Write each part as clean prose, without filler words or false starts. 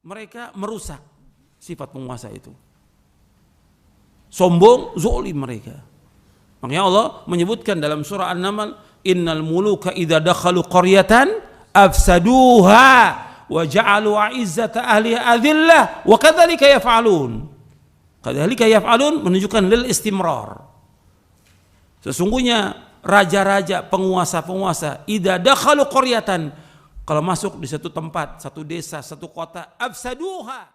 Mereka merusak sifat penguasa itu. Sombong, zalim mereka. Makanya Allah menyebutkan dalam surah An-Naml, innal muluka idza dakhalu qaryatan afsaduha wa ja'alu 'izzata ahliha adillah wa kadzalika yaf'alun. Kadzalika yaf'alun menunjukkan lil istimrar. Sesungguhnya raja-raja, penguasa-penguasa, idza dakhalu qaryatan, kalau masuk di satu tempat, satu desa, satu kota, afsaduha.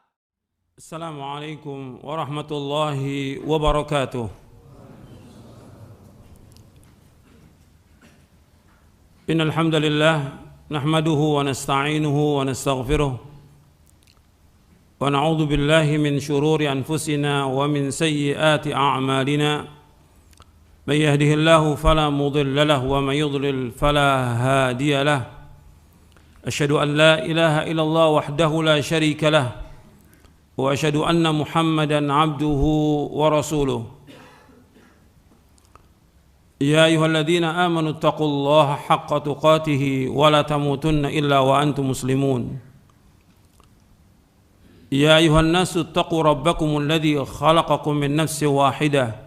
Assalamualaikum warahmatullahi wabarakatuh. Innal hamdalillah nahmaduhu wa nasta'inuhu wa nastaghfiruh wa na'udzu billahi min shururi anfusina wa min sayyiati a'malina. Man yahdihillahu fala mudilla lahu wa man yudlil fala hadiya lahu. Asyhadu an la ilaha illallah wahdahu la syarika lahu wa asyhadu anna Muhammadan abduhu wa rasuluh. Ya ayyuhalladzina amanu taqullaha haqqa tuqatih wa la tamutunna illa wa antum muslimun. Ya ayyuhan nasu taqu rabbakumul ladzi khalaqakum min nafsin wahidah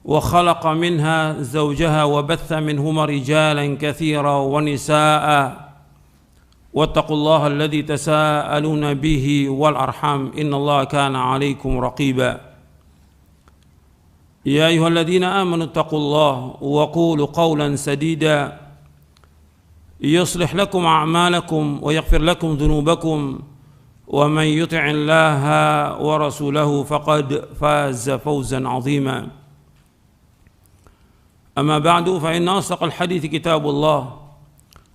wa khalaqa minha zawjaha wa batha minhuma rijalan katsiran wa nisaa'a wattaqullaha alladzi tasaaluna bihi wal arham innallaha kana 'alaikum raqiba. Ya ayyuhalladzina amanu taqullaha wa qulu qawlan sadida yuslih lakum a'malakum wa yaghfir lakum dhunubakum wa man yuti'illaha wa rasulahu faqad faza fawzan 'azima. Amma ba'du fa inna asdaqal hadithi kitabullah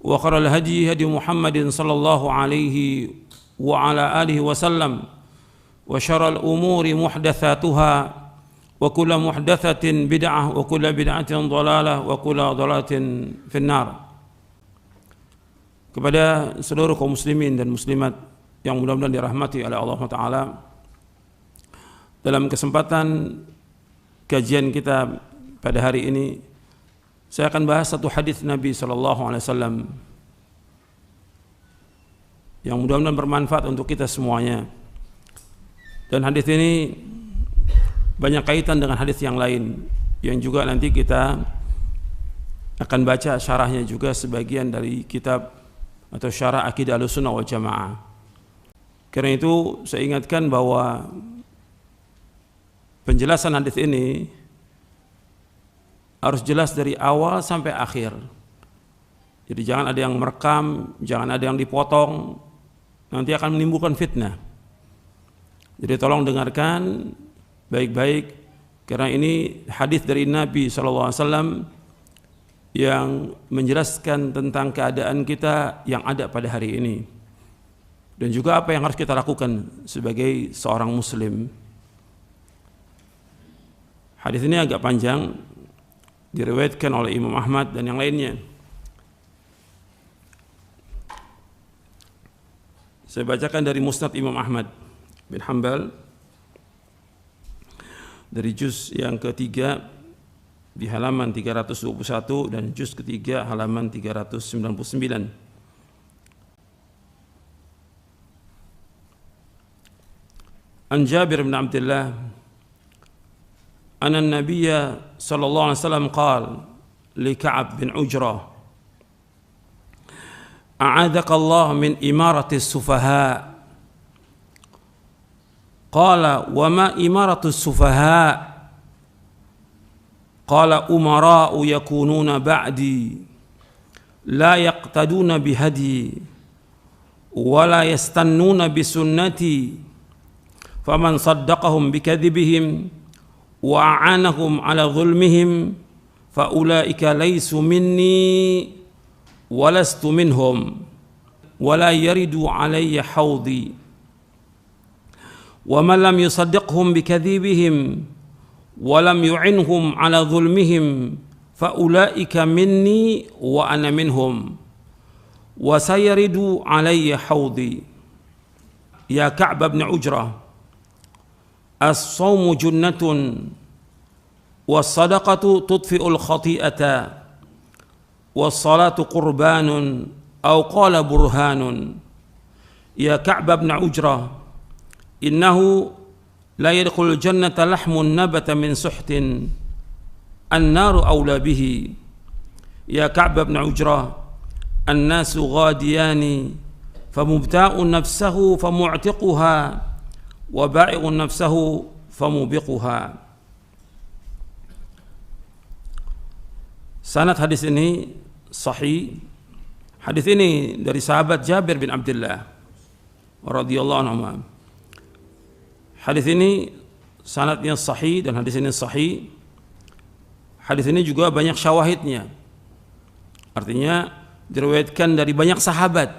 wa khairal hadi hadi Muhammadin sallallahu alaihi wa ala alihi wa sallam wa syarral umuri muhdatsatuha wa kullu muhdatsatin bid'ah wa kullu bid'atin dhalalah wa kullu dhalalatin finnar. Kepada seluruh kaum muslimin dan muslimat yang mudah-mudahan dirahmati oleh Allah Ta'ala, dalam kesempatan kajian kita pada hari ini saya akan bahas satu hadis Nabi SAW yang mudah-mudahan bermanfaat untuk kita semuanya. Dan hadis ini banyak kaitan dengan hadis yang lain yang juga nanti kita akan baca syarahnya juga sebagian dari kitab atau syarah Aqidah Ahlussunnah wal Jamaah. Karena itu saya ingatkan bahwa penjelasan hadis ini harus jelas dari awal sampai akhir. Jadi jangan ada yang merekam, jangan ada yang dipotong, nanti akan menimbulkan fitnah. Jadi tolong dengarkan baik-baik, karena ini hadis dari Nabi SAW yang menjelaskan tentang keadaan kita yang ada pada hari ini dan juga apa yang harus kita lakukan sebagai seorang muslim. Hadis ini agak panjang, diriwayatkan oleh Imam Ahmad dan yang lainnya. Saya bacakan dari Musnad Imam Ahmad bin Hanbal dari juz yang ketiga di halaman 321 dan juz ketiga halaman 399. An Jabir bin Abdullah anna an-nabiyya sallallahu alaihi wasallam qala li Ka'ab bin Ujrah a'adaka Allah min imarati as-sufaha. Qala wa ma imaratu as-sufaha? Qala umara'u yakununa ba'di la yaqtaduna bihadi wa la yastannuna bisunnati faman saddaqahum bikadhibihim wa a'anahum ala dhulmihim fa ulaika laysu minni wa lastu minhum wa la yaridu alayya hawdi wa man lam yusaddiqhum bikadhibihim wa lam yu'inhum ala dhulmihim fa ulaika minni wa ana minhum wa sayaridu alayya hawdi. Ya Ka'b bin Ujrah, as-sawmu junnatun was-sadaqatu tudfi'ul khati'ata was-salatu qurbanun aw qala burhanun ya Ka'b bin Ujrah, innahu la yadkhulul jannata lahmun nabata min suhtin, an-naru awla bihi. Ya Ka'b bin Ujrah, an-nasu ghadiyani, famubta'un nafsahu famu'tiquha, wa ba'i'un nafsahu famubiquha. Sanad hadis ini sahih. Hadis ini dari sahabat Jabir bin Abdullah radhiyallahu anhu. Hadis ini sanadnya sahih dan hadis ini sahih. Hadis ini juga banyak syawahidnya. Artinya diriwayatkan dari banyak sahabat.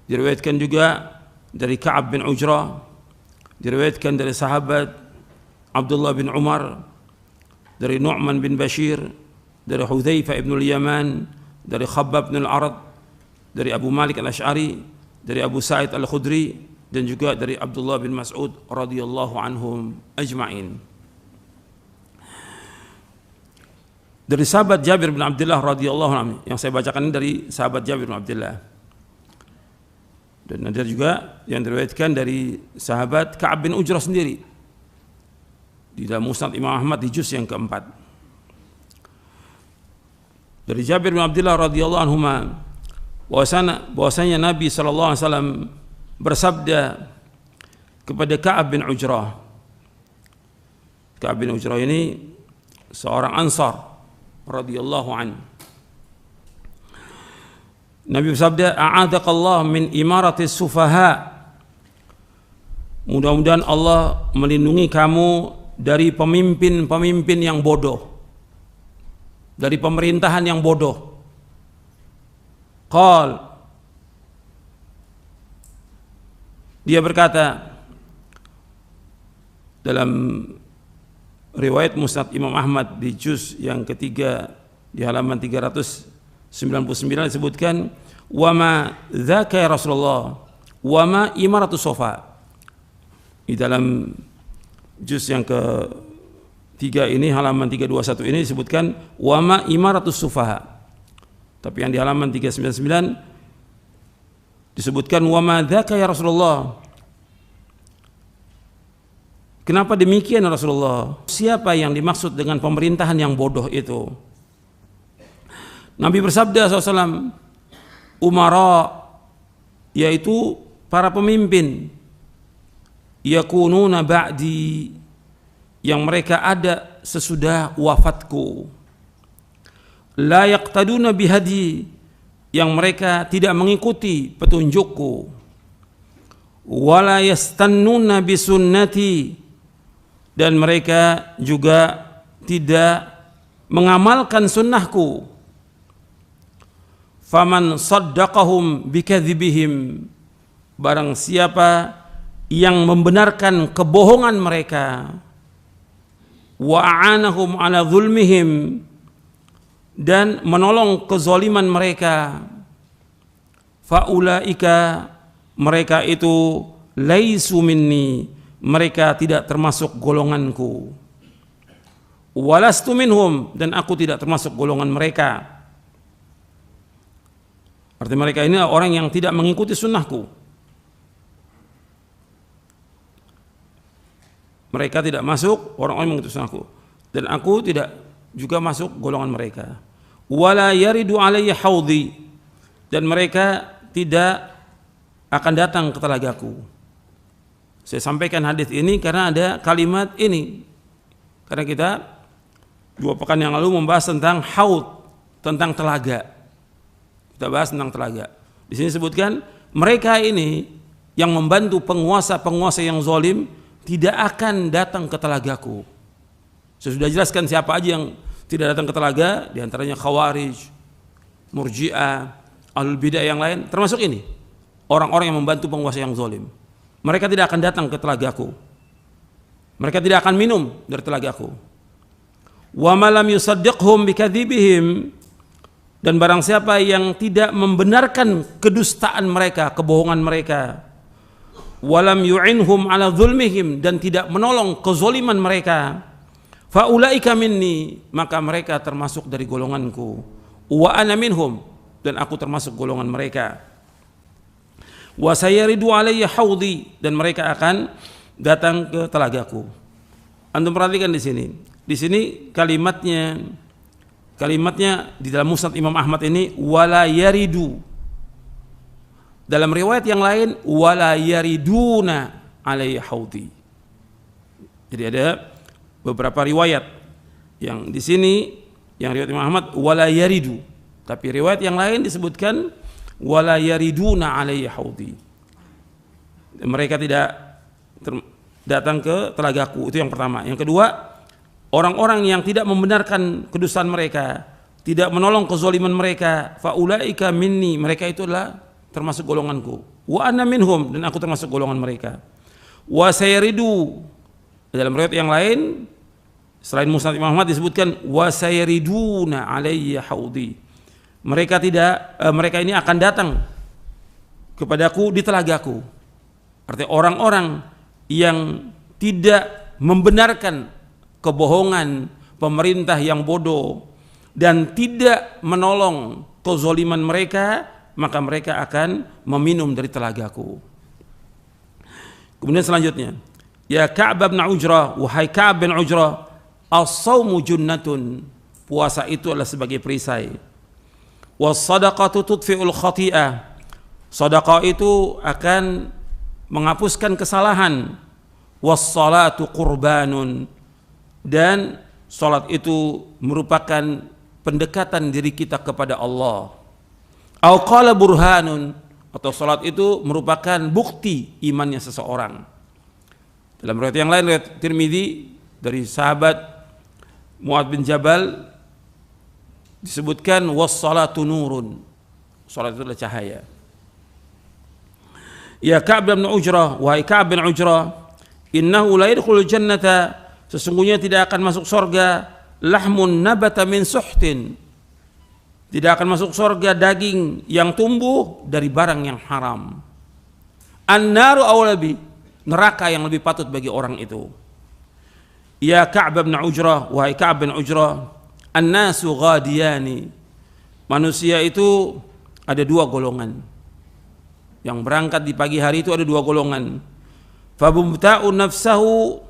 Diriwayatkan juga dari Ka'ab bin Ujrah, diriwayatkan dari sahabat Abdullah bin Umar, dari Nu'man bin Bashir, dari Hudzaifah ibn al-Yaman, dari Khabbab bin al-Arad, dari Abu Malik al-Ash'ari, dari Abu Sa'id al-Khudri, dan juga dari Abdullah bin Mas'ud radhiyallahu anhum ajma'in. Dari sahabat Jabir bin Abdullah radhiyallahu anhu, yang saya bacakan ini dari sahabat Jabir bin Abdullah. Dan ada juga yang diriwayatkan dari sahabat Ka'ab bin Ujrah sendiri di dalam Musnad Imam Ahmad di juz yang keempat. Dari Jabir bin Abdullah radhiyallahu anhu bahwasanya Nabi sallallahu alaihi wasallam bersabda kepada Ka'ab bin Ujrah. Ka'ab bin Ujrah ini seorang Ansar radhiyallahu anhu. Nabi bersabda, "A'adakallah min imaratis sufaha." Mudah-mudahan Allah melindungi kamu dari pemimpin-pemimpin yang bodoh, dari pemerintahan yang bodoh. Qal, dia berkata dalam riwayat Musnad Imam Ahmad di juz yang ketiga di halaman 399 disebutkan, wa ma dzaka ya Rasulullah wa ma imaratus sofa. Di dalam juz yang ketiga ini halaman 321 ini disebutkan wa ma imaratus sufaha. Tapi yang di halaman 399 disebutkan wa ma dzaka ya Rasulullah. Kenapa demikian ya Rasulullah? Siapa yang dimaksud dengan pemerintahan yang bodoh itu? Nabi bersabda SAW, umara, yaitu para pemimpin, yakununa ba'di, yang mereka ada sesudah wafatku, la yaqtaduna bihadi, yang mereka tidak mengikuti petunjukku, wala yastannuna bisunnati, dan mereka juga tidak mengamalkan sunnahku. Faman saddaqahum bikadzibihim, barang siapa yang membenarkan kebohongan mereka, wa a'anahum ala zulmihim, dan menolong kezaliman mereka, faulaika, mereka itu laisu minni, mereka tidak termasuk golonganku, walastu minhum, dan aku tidak termasuk golongan mereka. Artinya mereka ini orang yang tidak mengikuti sunnahku. Mereka tidak masuk orang-orang yang mengikuti sunnahku, dan aku tidak juga masuk golongan mereka. Wala yaridu alayya haudhi, dan mereka tidak akan datang ke telagaku. Saya sampaikan hadis ini karena ada kalimat ini, karena kita 2 pekan yang lalu membahas tentang haud, tentang telaga. Kita bahas tentang telaga. Di sini sebutkan mereka ini yang membantu penguasa-penguasa yang zalim tidak akan datang ke telagaku. Saya sudah jelaskan siapa aja yang tidak datang ke telaga, di antaranya Khawarij, Murji'ah, Ahlul Bidah yang lain, termasuk ini orang-orang yang membantu penguasa yang zalim. Mereka tidak akan datang ke telagaku. Mereka tidak akan minum dari telagaku. Wa ma lam yusaddiqhum bikadzibihim, dan barang siapa yang tidak membenarkan kedustaan mereka, kebohongan mereka, walam yu'inhum ala zulmihim, dan tidak menolong kezaliman mereka, faulaika minni, maka mereka termasuk dari golonganku, wa ana minhum, dan aku termasuk golongan mereka. Wa sayaridu alayya haudi, dan mereka akan datang ke telagaku. Antum perhatikan di sini. Di sini kalimatnya di dalam Musnad Imam Ahmad ini wala yaridu. Dalam riwayat yang lain wala yariduna alayya haudi. Jadi ada beberapa riwayat yang di sini, yang riwayat Imam Ahmad wala yaridu, tapi riwayat yang lain disebutkan wala yariduna alayya haudi. Mereka tidak datang ke telagaku. Itu yang pertama. Yang kedua, orang-orang yang tidak membenarkan kedustaan mereka, tidak menolong kezaliman mereka, faulaika minni, mereka itu adalah termasuk golonganku. Wa ana minhum, dan aku termasuk golongan mereka. Wa sayaridu, dalam riwayat yang lain selain Musnad Imam Ahmad disebutkan wa sayariduna alayya haudi. Mereka ini akan datang kepadaku di telagaku. Artinya orang-orang yang tidak membenarkan kebohongan pemerintah yang bodoh dan tidak menolong kezaliman mereka, maka mereka akan meminum dari telagaku. Kemudian selanjutnya, ya Ka'b bin Ujrah, wahai Ka'b bin Ujrah, as-saumu junnatun, puasa itu adalah sebagai perisai. Was-sadaqatu tudfi'ul khati'ah, sedekah itu akan menghapuskan kesalahan. Was-salatu qurbanun, dan salat itu merupakan pendekatan diri kita kepada Allah. Au qala burhanun, atau salat itu merupakan bukti imannya seseorang. Dalam riwayat yang lain, riwayat Tirmidzi dari sahabat Mu'adz bin Jabal disebutkan was-salatu nurun, salat itu adalah cahaya. Ya Ka'b bin Ujrah, wahai Ka'b bin Ujrah, innahu la yadkhulul jannata, sesungguhnya tidak akan masuk surga lahmun nabata min suhtin, tidak akan masuk surga daging yang tumbuh dari barang yang haram. An-naru awlabi, neraka yang lebih patut bagi orang itu. Ya Ka'b bin Ujrah, wahai Ka'b bin Ujrah, an-nasu ghadiyani, manusia itu ada dua golongan. Yang berangkat di pagi hari itu ada dua golongan. Fabumta'u nafsahu,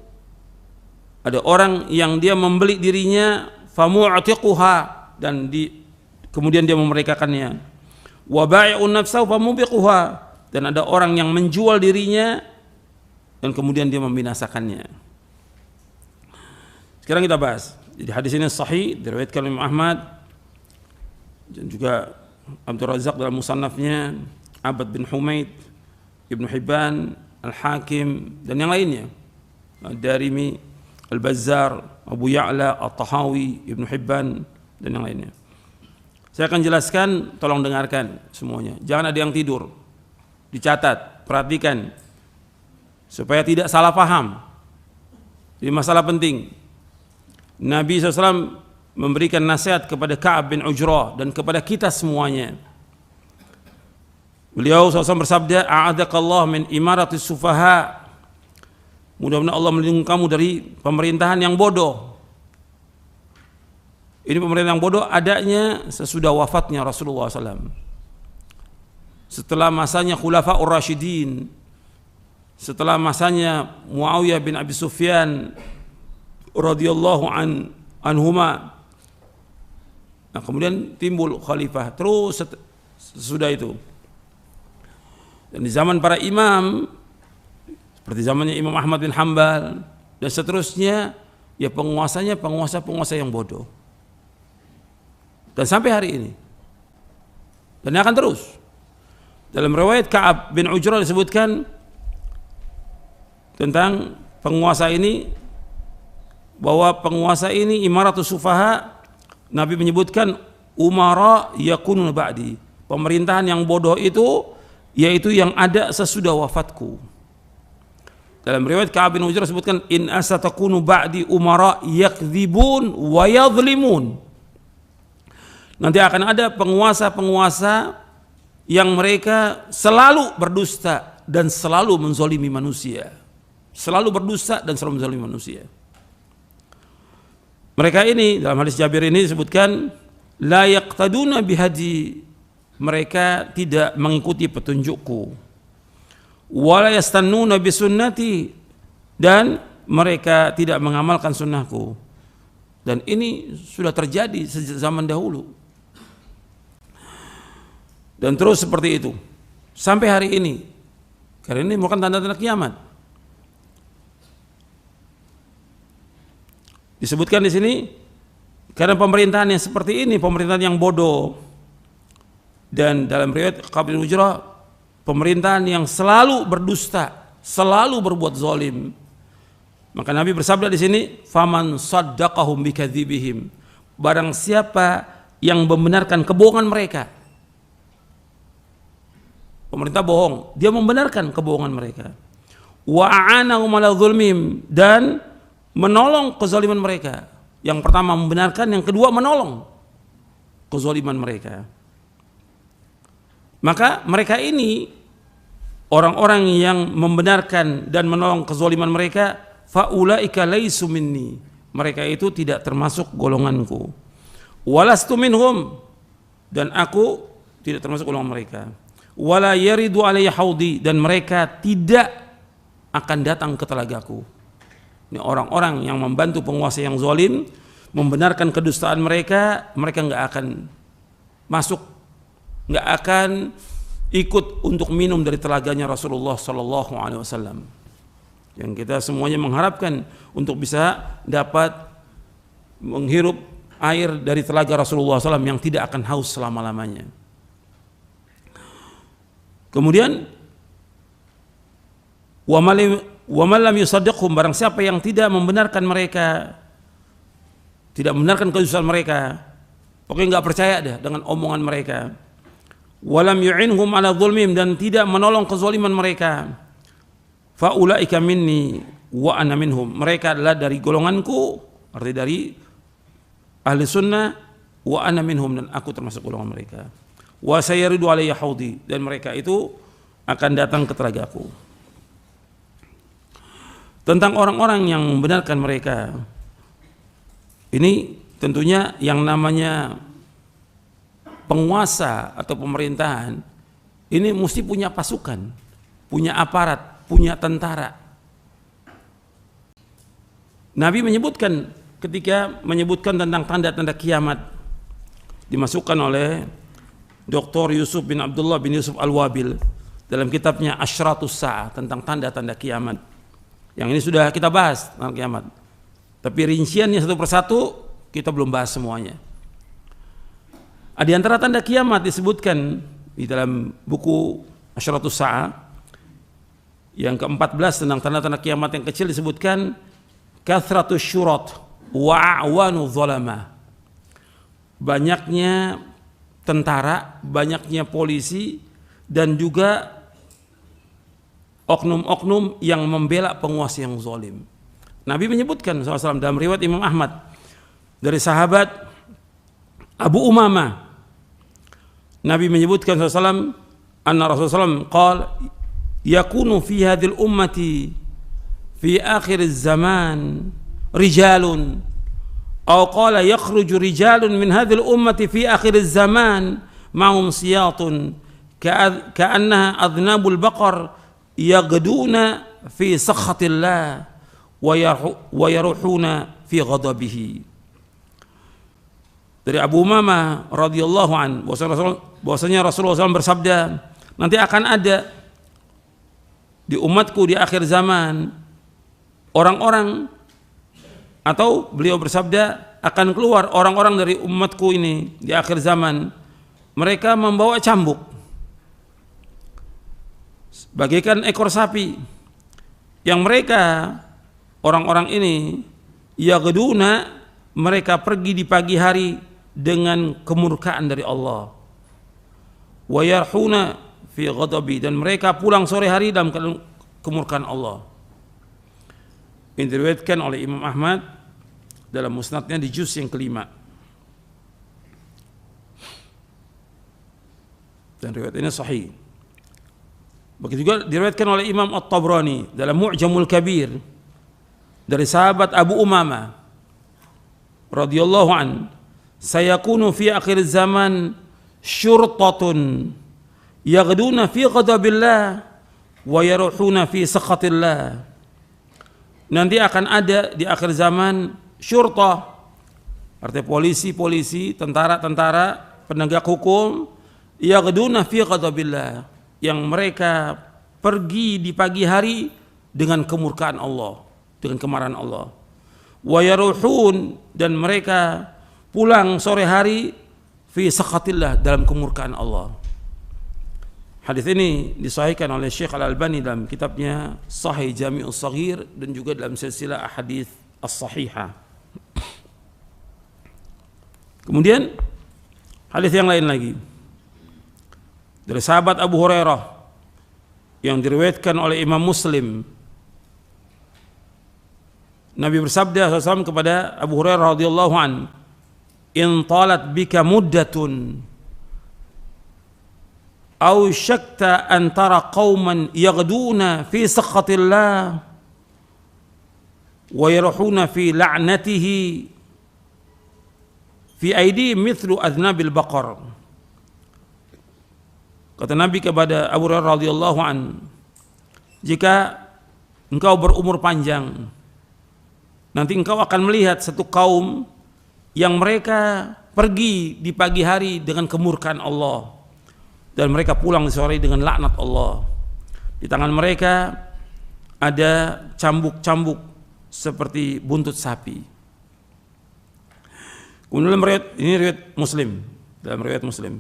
ada orang yang dia membeli dirinya, famu'tiquha, dan kemudian dia memerdekakannya. Wa bai'un nafsahu famubiquha, dan ada orang yang menjual dirinya dan kemudian dia membinasakannya. Sekarang kita bahas. Jadi hadis ini sahih, diriwayatkan oleh Imam Ahmad dan juga Abdul Razak dalam musannafnya, Abad bin Humaid, Ibnu Hibban, Al-Hakim, dan yang lainnya, Ad-Darimi, Al-Bazzar, Abu Ya'la, At-Tahawi, Ibnu Hibban, dan yang lainnya. Saya akan jelaskan, tolong dengarkan semuanya. Jangan ada yang tidur. Dicatat, perhatikan, supaya tidak salah paham. Ini masalah penting. Nabi SAW memberikan nasihat kepada Ka'b bin Ujrah dan kepada kita semuanya. Beliau SAW bersabda, a'adakallah min imaratis sufaha, mudah-mudahan Allah melindungi kamu dari pemerintahan yang bodoh. Ini pemerintahan yang bodoh adanya sesudah wafatnya Rasulullah SAW, setelah masanya Khulafa'ur Rasyidin, setelah masanya Muawiyah bin Abi Sufyan radhiyallahu anhuma. Nah, kemudian timbul khalifah terus sesudah itu. Dan di zaman para imam seperti zamannya Imam Ahmad bin Hanbal dan seterusnya, ya penguasanya penguasa yang bodoh. Dan sampai hari ini. Dan akan terus. Dalam riwayat Ka'ab bin Ujrah disebutkan tentang penguasa ini, bahwa penguasa ini imaratus sufaha, Nabi menyebutkan umara yakunu ba'di, pemerintahan yang bodoh itu yaitu yang ada sesudah wafatku. Dalam riwayat Ka'ab bin Ujrah disebutkan in asatakunu ba'di umara yakdzibun wa yadhlimun, nanti akan ada penguasa-penguasa yang mereka selalu berdusta dan selalu menzalimi manusia, selalu berdusta dan selalu menzalimi manusia. Mereka ini dalam hadis Jabir ini disebutkan la yaqtaduna bihadi, mereka tidak mengikuti petunjukku. wala yastannuna bisunnati, dan mereka tidak mengamalkan sunnahku. Dan ini sudah terjadi sejak zaman dahulu. Dan terus seperti itu sampai hari ini. Karena ini merupakan tanda-tanda kiamat. Disebutkan di sini karena pemerintahan yang seperti ini, pemerintahan yang bodoh. Dan dalam riwayat Qabil Hujrah, pemerintahan yang selalu berdusta, selalu berbuat zalim. Maka Nabi bersabda di sini, "Faman saddaqahum bikadzibihim." Barang siapa yang membenarkan kebohongan mereka. Pemerintah bohong, dia membenarkan kebohongan mereka. Wa a'anahum 'ala dzulmihim, dan menolong kezaliman mereka. Yang pertama membenarkan, yang kedua menolong kezaliman mereka. Maka mereka ini orang-orang yang membenarkan dan menolong kezaliman mereka, faulaika laisu minni, mereka itu tidak termasuk golonganku. Walastu minhum, dan aku tidak termasuk golongan mereka. Wala yaridu alayya haudi, dan mereka tidak akan datang ke telagaku. Ini orang-orang yang membantu penguasa yang zalim, membenarkan kedustaan mereka, mereka nggak akan masuk, nggak akan ikut untuk minum dari telaganya Rasulullah Sallallahu Alaihi Wasallam. Yang kita semuanya mengharapkan untuk bisa dapat menghirup air dari telaga Rasulullah SAW yang tidak akan haus selama-lamanya. Kemudian wa man lam yusaddiqhum, barang siapa yang tidak membenarkan mereka, tidak membenarkan kedustaan mereka, pokoknya nggak percaya dah dengan omongan mereka. Walam yu'inhum ala dzulmihim, dan tidak menolong kezaliman mereka. Faulaika minni wa ana minhum, mereka adalah dari golonganku, artinya dari ahli sunnah, wa ana minhum, dan aku termasuk golongan mereka. Wa sayaridu alayya haudi, dan mereka itu akan datang ke telagaku. Tentang orang-orang yang membenarkan mereka, ini tentunya yang namanya penguasa atau pemerintahan ini mesti punya pasukan, punya aparat, punya tentara. Nabi menyebutkan ketika menyebutkan tentang tanda-tanda kiamat, dimasukkan oleh Dr. Yusuf bin Abdullah bin Yusuf Al-Wabil dalam kitabnya Asyratus Sa'ah, tentang tanda-tanda kiamat. Yang ini sudah kita bahas tentang kiamat, tapi rinciannya satu persatu kita belum bahas semuanya. Di antara tanda kiamat disebutkan di dalam buku Asyratus Sa'ah yang ke-14 tentang tanda-tanda kiamat yang kecil, disebutkan kathratus syurat wa a'wanu dzalama, banyaknya tentara, banyaknya polisi, dan juga oknum-oknum yang membela penguasa yang zalim. Nabi menyebutkan SAW dalam riwayat Imam Ahmad dari sahabat Abu Umamah, Nabi menyebutkan SAW, anna Rasulullah SAW qala yakunu fi hadhil ummati fi akhir zaman rijalun, aw qala yakhruju rijalun min hadhil ummati fi akhir zaman ma'hum siyatun ka'annaha adnabul baqar yaghduna fi sakhatillah wa yaruhuna fi ghadabihi. Dari Abu Umamah radhiyallahu an, bahwasanya Rasulullah SAW bersabda, nanti akan ada di umatku di akhir zaman orang-orang, atau beliau bersabda akan keluar orang-orang dari umatku ini di akhir zaman, mereka membawa cambuk bagaikan ekor sapi, yang mereka orang-orang ini yaghduna, mereka pergi di pagi hari dengan kemurkaan dari Allah, wa yarhuna fi ghadabi, dan mereka pulang sore hari dalam kemurkaan Allah. Ini diriwayatkan oleh Imam Ahmad dalam musnadnya di juz yang kelima, dan riwayat ini sahih. Begitu juga diriwayatkan oleh Imam At-Tabrani dalam Mu'jamul Kabir dari sahabat Abu Umamah radhiyallahu an, sayakunu fi akhir zaman syurtatun yaghduna fi ghadabillah wa yaruhuna fi sakhatillah. Nanti akan ada di akhir zaman syurta, artinya polisi-polisi, tentara-tentara, penegak hukum, yaghduna fi ghadabillah, yang mereka pergi di pagi hari dengan kemurkaan Allah, dengan kemarahan Allah. Wa yaruhun, dan mereka pulang sore hari fi sakhatillah, dalam kemurkaan Allah. Hadis ini disahihkan oleh Syekh Al-Albani dalam kitabnya Sahih Jami'us Shaghir dan juga dalam silsilah ahadits as-sahihah. Kemudian hadis yang lain lagi dari sahabat Abu Hurairah yang diriwayatkan oleh Imam Muslim. Nabi bersabda SAW kepada Abu Hurairah radhiyallahu an, "In talat bika muddatun aw syakta an tara qauman yaghduna fi sakhatillah wa yaruhuna fi la'natihi fi aidihim mithlu adnabil baqar." Kata Nabi kepada Abu Hurairah radhiyallahu an, jika engkau berumur panjang, nanti engkau akan melihat satu kaum yang mereka pergi di pagi hari dengan kemurkaan Allah, dan mereka pulang di sore dengan laknat Allah. Di tangan mereka ada cambuk-cambuk seperti buntut sapi. Kemudian ini riwayat Muslim, dalam riwayat Muslim.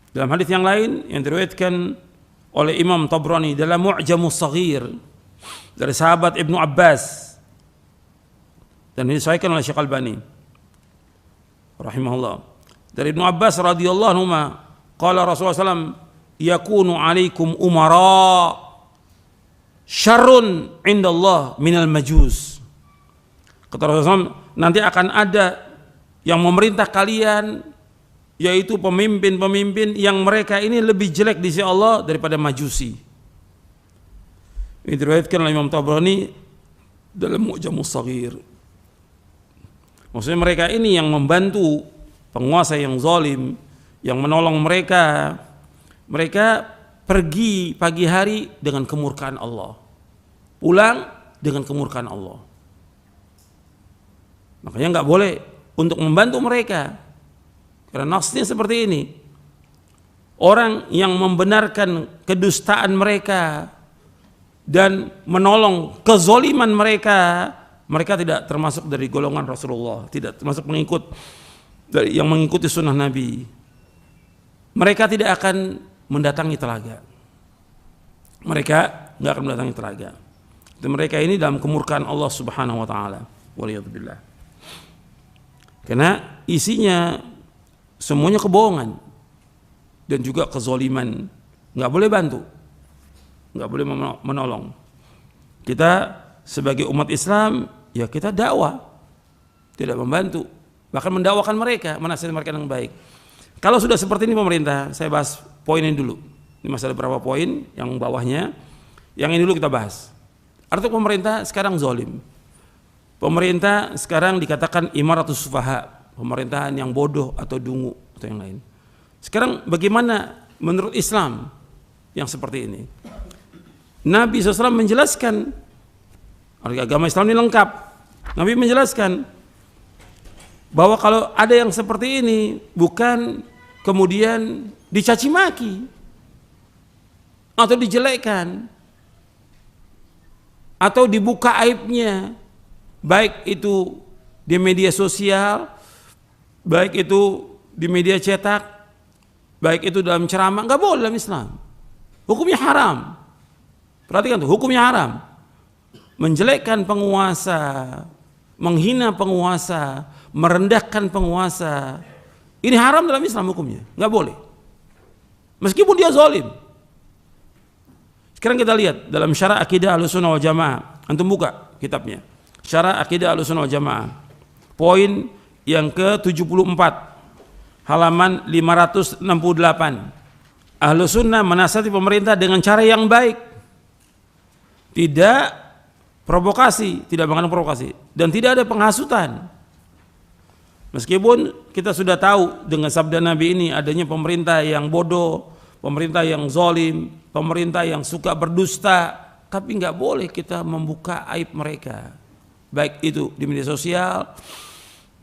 Dalam hadis yang lain yang diriwayatkan oleh Imam Tabrani dalam Mu'jamus Shaghir dari sahabat Ibnu Abbas, dan ini disahihkan oleh Syekh Albani rahimahullah. Dari Ibnu Abbas radhiyallahu anhu, qala Rasulullah SAW, yakunu alaikum umara syarrun indallah minal majus. Kata Rasulullah SAW, nanti akan ada yang memerintah kalian, yaitu pemimpin-pemimpin yang mereka ini lebih jelek di sisi Allah daripada majusi. Ini diriwayatkan oleh Imam Tabrani dalam Mu'jamus Shaghir. Maksudnya mereka ini yang membantu penguasa yang zalim, yang menolong mereka. Mereka pergi pagi hari dengan kemurkaan Allah, pulang dengan kemurkaan Allah. Makanya nggak boleh untuk membantu mereka, karena nasnya seperti ini. Orang yang membenarkan kedustaan mereka dan menolong kezoliman mereka, mereka tidak termasuk dari golongan Rasulullah, tidak termasuk pengikut dari yang mengikuti sunnah Nabi. Mereka tidak akan mendatangi telaga. Mereka nggak akan mendatangi telaga. Dan mereka ini dalam kemurkaan Allah Subhanahu wa taala. Waliyadzubillah. Karena isinya semuanya kebohongan dan juga kezoliman. Nggak boleh bantu, nggak boleh menolong. Kita sebagai umat Islam, ya kita dakwah, tidak membantu, bahkan mendakwakan mereka, menasihati mereka yang baik. Kalau sudah seperti ini pemerintah, saya bahas poin ini dulu. Ini masih ada beberapa poin yang bawahnya. Yang ini dulu kita bahas. Artinya pemerintah sekarang zalim. Pemerintah sekarang dikatakan imaratus sufaha, pemerintahan yang bodoh atau dungu atau yang lain. Sekarang bagaimana menurut Islam yang seperti ini? Nabi SAW menjelaskan, agama Islam ini lengkap. Nabi menjelaskan bahwa kalau ada yang seperti ini, bukan kemudian dicaci maki atau dijelekkan atau dibuka aibnya, baik itu di media sosial, baik itu di media cetak, baik itu dalam ceramah. Nggak boleh dalam Islam, hukumnya haram. Perhatikan tuh, hukumnya haram. Menjelekkan penguasa, menghina penguasa, merendahkan penguasa, ini haram dalam Islam hukumnya, nggak boleh, meskipun dia zalim. Sekarang kita lihat dalam Syarah Aqidah Ahlussunnah wal Jamaah, antum buka kitabnya, Syarah Aqidah Ahlussunnah wal Jamaah, poin yang ke-74, halaman 568. Ahlussunnah menasihati pemerintah dengan cara yang baik, tidak provokasi, tidak mengandung provokasi, dan tidak ada penghasutan. Meskipun kita sudah tahu dengan sabda Nabi ini adanya pemerintah yang bodoh, pemerintah yang zalim, pemerintah yang suka berdusta, tapi nggak boleh kita membuka aib mereka, baik itu di media sosial,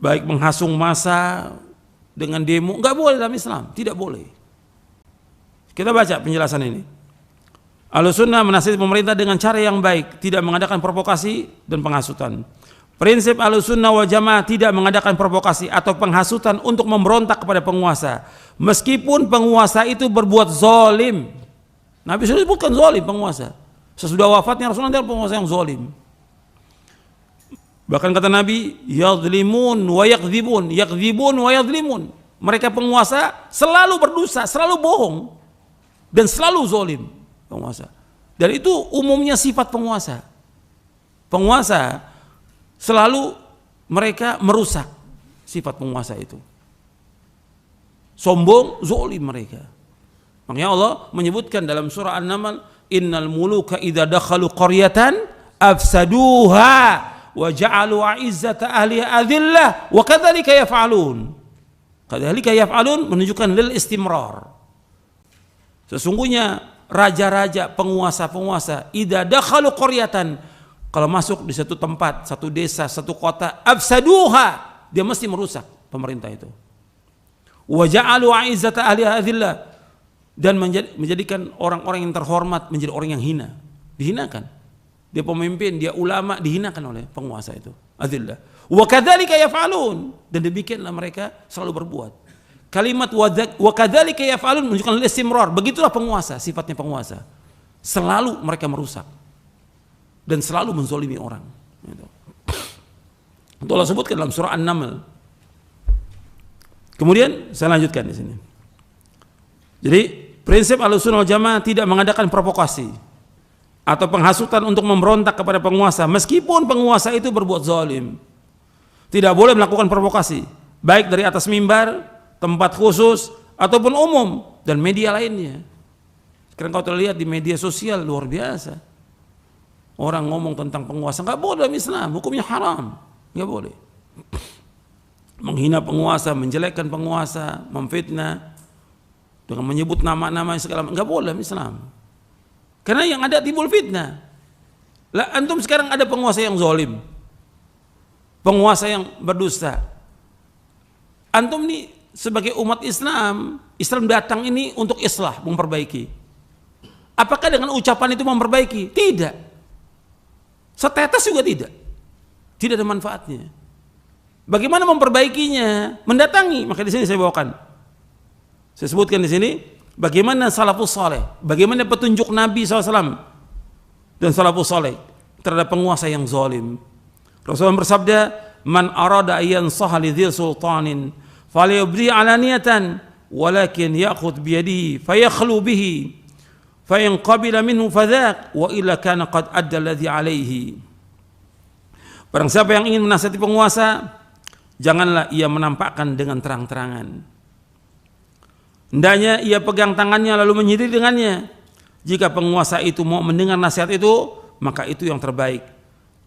baik menghasung massa dengan demo, nggak boleh dalam Islam, tidak boleh. Kita baca penjelasan ini. Ahlussunnah menasihati pemerintah dengan cara yang baik, tidak mengadakan provokasi dan penghasutan. Prinsip Ahlussunnah wal Jamaah tidak mengadakan provokasi atau penghasutan untuk memberontak kepada penguasa, meskipun penguasa itu berbuat zalim. Nabi sudah sebutkan zalim penguasa. Sesudah wafatnya Rasulullah adalah penguasa yang zalim. Bahkan kata Nabi, yadhlimun wa yakdzibun, yakdzibun wa yadhlimun. Mereka penguasa selalu berdosa, selalu bohong dan selalu zalim penguasa. Dan itu umumnya sifat penguasa. Penguasa selalu mereka merusak, sifat penguasa itu. Sombong, zalim mereka. Makanya Allah menyebutkan dalam surah An-Naml, innal muluka idza dakhalu qaryatan afsaduha wa ja'alu 'izzata ahliha adillah wa kadzalika yaf'alun. Kadzalika yaf'alun menunjukkan lil istimrar. Sesungguhnya raja-raja, penguasa-penguasa, idza dakhalu qaryatan, kalau masuk di satu tempat, satu desa, satu kota, afsaduha, dia mesti merusak pemerintah itu. Wa ja'alu 'izzata ahliha adillah, dan menjadikan orang-orang yang terhormat menjadi orang yang hina, dihinakan. Dia pemimpin, dia ulama, dihinakan oleh penguasa itu. Adillah. Wa kadzalika yaf'alun, dan demikianlah mereka selalu berbuat. Kalimat wa kadzalika yaf'alun menunjukkan istimrar. Begitulah penguasa, sifatnya penguasa. Selalu mereka merusak dan selalu menzolimi orang. Itu Allah sebutkan dalam surah An-Naml. Kemudian saya lanjutkan di sini. Jadi prinsip Ahlussunnah wal Jamaah tidak mengadakan provokasi atau penghasutan untuk memberontak kepada penguasa, meskipun penguasa itu berbuat zalim. Tidak boleh melakukan provokasi, baik dari atas mimbar, tempat khusus, ataupun umum dan media lainnya. Sekarang kau terlihat di media sosial luar biasa. Orang ngomong tentang penguasa, nggak boleh dalam Islam, hukumnya haram, nggak boleh. Menghina penguasa, menjelekkan penguasa, memfitnah dengan menyebut nama-nama segala, nggak boleh dalam Islam. Karena yang ada timbul fitnah. Lah antum sekarang ada penguasa yang zalim, penguasa yang berdusta. Antum nih sebagai umat Islam, Islam datang ini untuk islah, memperbaiki. Apakah dengan ucapan itu memperbaiki? Tidak. Setetes juga tidak. Tidak ada manfaatnya. Bagaimana memperbaikinya? Mendatangi. Maka di sini saya bawakan. Saya sebutkan di sini bagaimana salafus saleh, bagaimana petunjuk Nabi SAW dan salafus saleh terhadap penguasa yang zalim. Rasulullah bersabda, "Man arada ayyan sahli dzil sultanin falyubdi alaniyatan walakin ya'khudh bi yadihi fayakhlu bihi fa in qabila minhu fadhaq wa illa kana qad adda alladhi alaihi." Barang siapa yang ingin menasihati penguasa, janganlah ia menampakkan dengan terang-terangan. Hendaknya ia pegang tangannya lalu menyidiri dengannya. Jika penguasa itu mau mendengar nasihat itu, maka itu yang terbaik.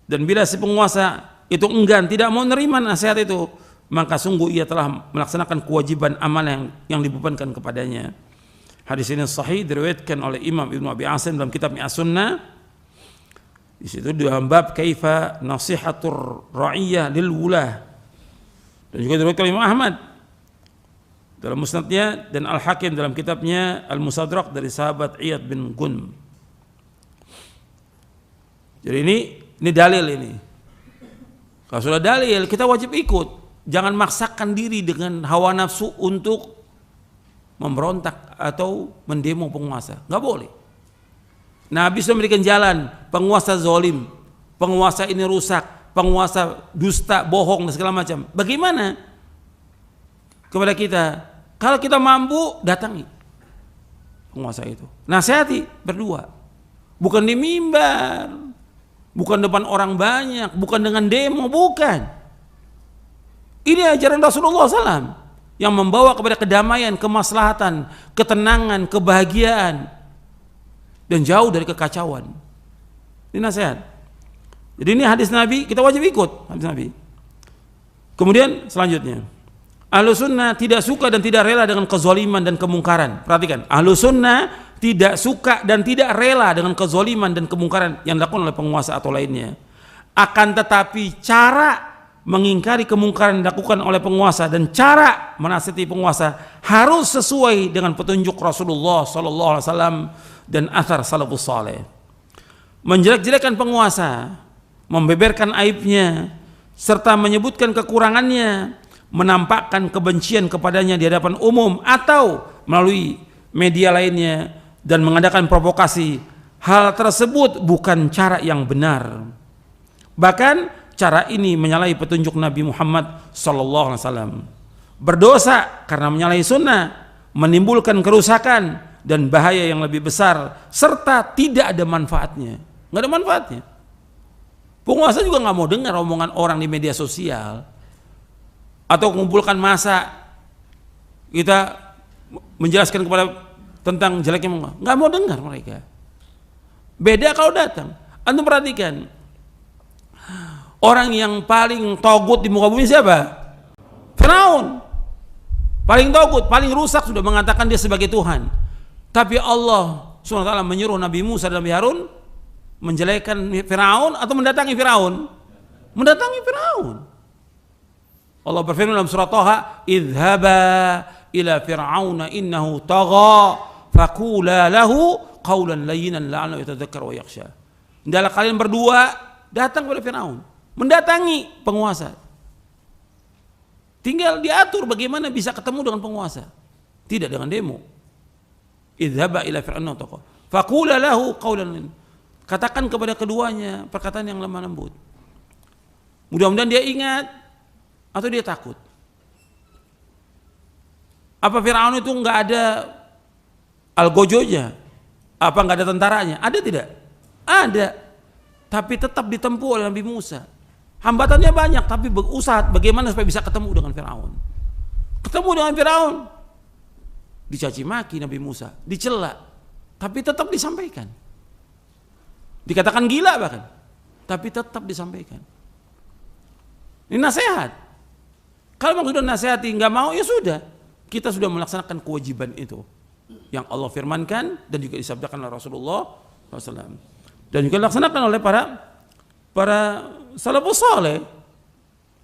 Dan bila si penguasa itu enggan, tidak mau menerima nasihat itu, maka sungguh ia telah melaksanakan kewajiban amal yang dibebankan kepadanya. Hadis ini sahih, diriwayatkan oleh Imam Ibnu Abi Asim dalam kitabnya As-Sunnah. Di situ dalam bab kaifa nasihatur ra'iyah lil wulah. Dan juga diriwayatkan oleh Imam Ahmad dalam musnadnya dan Al-Hakim dalam kitabnya Al-Musadrak dari sahabat Iyad bin Gunm. Jadi ini dalil ini. Kalau sudah dalil, kita wajib ikut. Jangan maksakan diri dengan hawa nafsu untuk memberontak atau mendemo penguasa. Nggak boleh. Nabi sudah memberikan jalan. Penguasa zalim, penguasa ini rusak, penguasa dusta, bohong dan segala macam. Bagaimana kepada kita? Kalau kita mampu, datangi penguasa itu, nasihati berdua, bukan di mimbar, bukan depan orang banyak, bukan dengan demo, bukan. Ini ajaran Rasulullah SAW yang membawa kepada kedamaian, kemaslahatan, ketenangan, kebahagiaan, dan jauh dari kekacauan. Ini nasihat. Jadi ini hadis Nabi, kita wajib ikut hadis Nabi. Kemudian selanjutnya, Ahlussunnah tidak suka dan tidak rela dengan kezaliman dan kemungkaran. Perhatikan, Ahlussunnah tidak suka dan tidak rela dengan kezaliman dan kemungkaran yang dilakukan oleh penguasa atau lainnya. Akan tetapi cara mengingkari kemungkaran yang dilakukan oleh penguasa dan cara menasihati penguasa harus sesuai dengan petunjuk Rasulullah sallallahu alaihi wasallam dan athar salafus saleh. Menjelek-jelekan penguasa, membeberkan aibnya serta menyebutkan kekurangannya, menampakkan kebencian kepadanya di hadapan umum atau melalui media lainnya dan mengadakan provokasi, hal tersebut bukan cara yang benar. Bahkan cara ini menyalahi petunjuk Nabi Muhammad sallallahu alaihi wasallam. Berdosa karena menyalahi sunnah, menimbulkan kerusakan dan bahaya yang lebih besar serta tidak ada manfaatnya. Nggak ada manfaatnya. Penguasa juga nggak mau dengar omongan orang di media sosial atau mengumpulkan massa kita menjelaskan kepada tentang jeleknya, nggak mau dengar mereka. Beda kalau datang. Antum perhatikan, orang yang paling togut di muka bumi siapa? Firaun. Paling togut, paling rusak, sudah mengatakan dia sebagai Tuhan. Tapi Allah SWT menyuruh Nabi Musa dan Nabi Harun menjelekkan Firaun atau mendatangi Firaun? Mendatangi Firaun. Allah berfirman dalam surat Thaha, "Idhaba ila fir'auna innahu tagha faqula lahu qawlan layyinan la'allahu yatadzakkar wa yakhsha." Hendaklah kalian berdua datang kepada Firaun, mendatangi penguasa. Tinggal diatur bagaimana bisa ketemu dengan penguasa, tidak dengan demo. Idhaba ila fir'auna tagha faqula lahu qawlan, katakan kepada keduanya perkataan yang lemah lembut. Mudah-mudahan dia ingat atau dia takut. Apa Firaun itu nggak ada algojonya? Apa nggak ada tentaranya? Ada tidak? Ada. Tapi tetap ditempuh oleh Nabi Musa. Hambatannya banyak, tapi berusaha bagaimana supaya bisa ketemu dengan Firaun. Ketemu dengan Firaun, dicaci maki Nabi Musa, dicela, tapi tetap disampaikan. Dikatakan gila bahkan, tapi tetap disampaikan. Ini nasihat. Kalau memang sudah nasihati nggak mau, ya sudah. Kita sudah melaksanakan kewajiban itu yang Allah firmankan dan juga disabdakan oleh Rasulullah SAW dan juga dilaksanakan oleh para salafus saleh.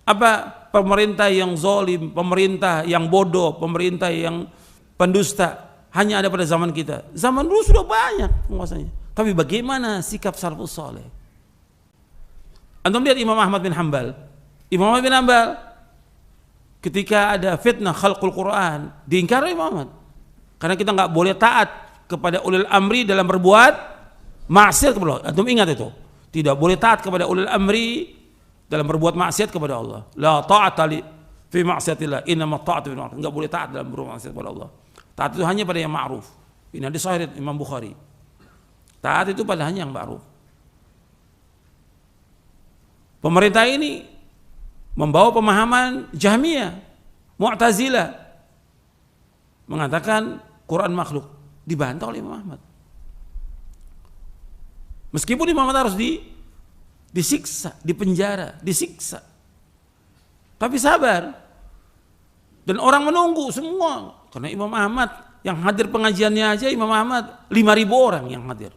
Apa? Pemerintah yang zalim, pemerintah yang bodoh, pemerintah yang pendusta hanya ada pada zaman kita. Zaman dulu sudah banyak penguasanya. Tapi bagaimana sikap salafus saleh? Antum lihat Imam Ahmad bin Hanbal. Imam Ahmad bin Hanbal ketika ada fitnah khalqul Quran, diingkari Imam Ahmad. Karena kita nggak boleh taat kepada ulil amri dalam berbuat maksiat kepada Allah. Antum ingat itu. Tidak boleh taat kepada ulil amri dalam berbuat maksiat kepada Allah. La ta'ata li fi ma'siyatillah, innama ta'atu bil ma'ruf. Enggak boleh taat dalam berbuat maksiat kepada Allah. Taat itu hanya pada yang ma'ruf. Ini hadis sahih Imam Bukhari. Taat itu pada hanya yang ma'ruf. Pemerintah ini membawa pemahaman Jahmiyah, Mu'tazilah, mengatakan Quran makhluk, dibantah oleh Imam Ahmad. Meskipun Imam Ahmad harus disiksa, dipenjara, disiksa, tapi sabar. Dan orang menunggu semua, karena Imam Ahmad yang hadir pengajiannya aja Imam Ahmad 5.000 orang yang hadir,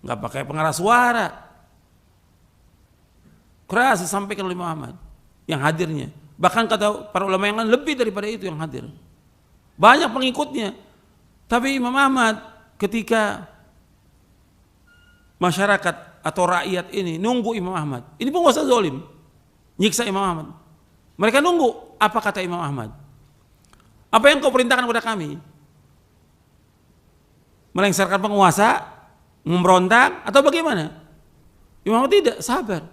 nggak pakai pengeras suara, keras disampaikan oleh Imam Ahmad yang hadirnya. Bahkan kata para ulama yang lain lebih daripada itu yang hadir. Banyak pengikutnya. Tapi Imam Ahmad ketika masyarakat atau rakyat ini nunggu Imam Ahmad. Ini penguasa zalim. Nyiksa Imam Ahmad. Mereka nunggu. Apa kata Imam Ahmad? Apa yang kau perintahkan kepada kami? Melengsarkan penguasa? Memberontak? Atau bagaimana? Imam Ahmad tidak, sabar.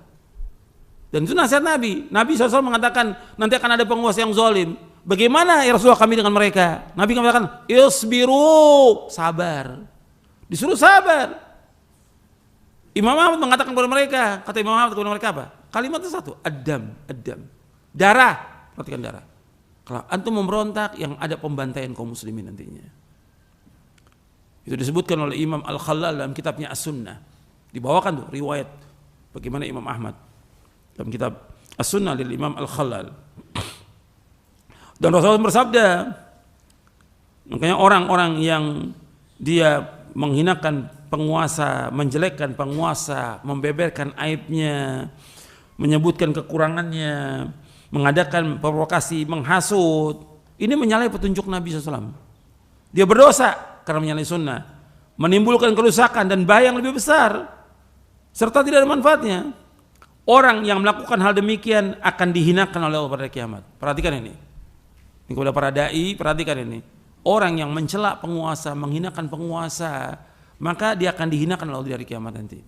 Dan itu nasihat Nabi. Nabi SAW mengatakan nanti akan ada penguasa yang zalim. Bagaimana ya Rasulullah kami dengan mereka? Nabi mengatakan isbiru, sabar. Disuruh sabar. Imam Ahmad mengatakan kepada mereka, kata Imam Ahmad kepada mereka apa? Kalimatnya satu, adam. Darah, perhatikan darah. Kalau antum memberontak yang ada pembantaian kaum muslimin nantinya. Itu disebutkan oleh Imam Al-Khallal dalam kitabnya As-Sunnah. Dibawakan tuh riwayat bagaimana Imam Ahmad dalam kitab As-Sunnah lil Imam Al-Khallal. Dan Rasulullah bersabda, makanya orang-orang yang dia menghinakan penguasa, menjelekkan penguasa, membeberkan aibnya, menyebutkan kekurangannya, mengadakan provokasi, menghasut, ini menyalahi petunjuk Nabi SAW. Dia berdosa karena menyalahi sunnah, menimbulkan kerusakan dan bahaya yang lebih besar, serta tidak ada manfaatnya. Orang yang melakukan hal demikian akan dihinakan oleh Allah pada kiamat. Perhatikan ini. Ini kepada para dai, perhatikan ini. Orang yang mencela penguasa, menghinakan penguasa, maka dia akan dihinakan oleh Allah di hari kiamat nanti.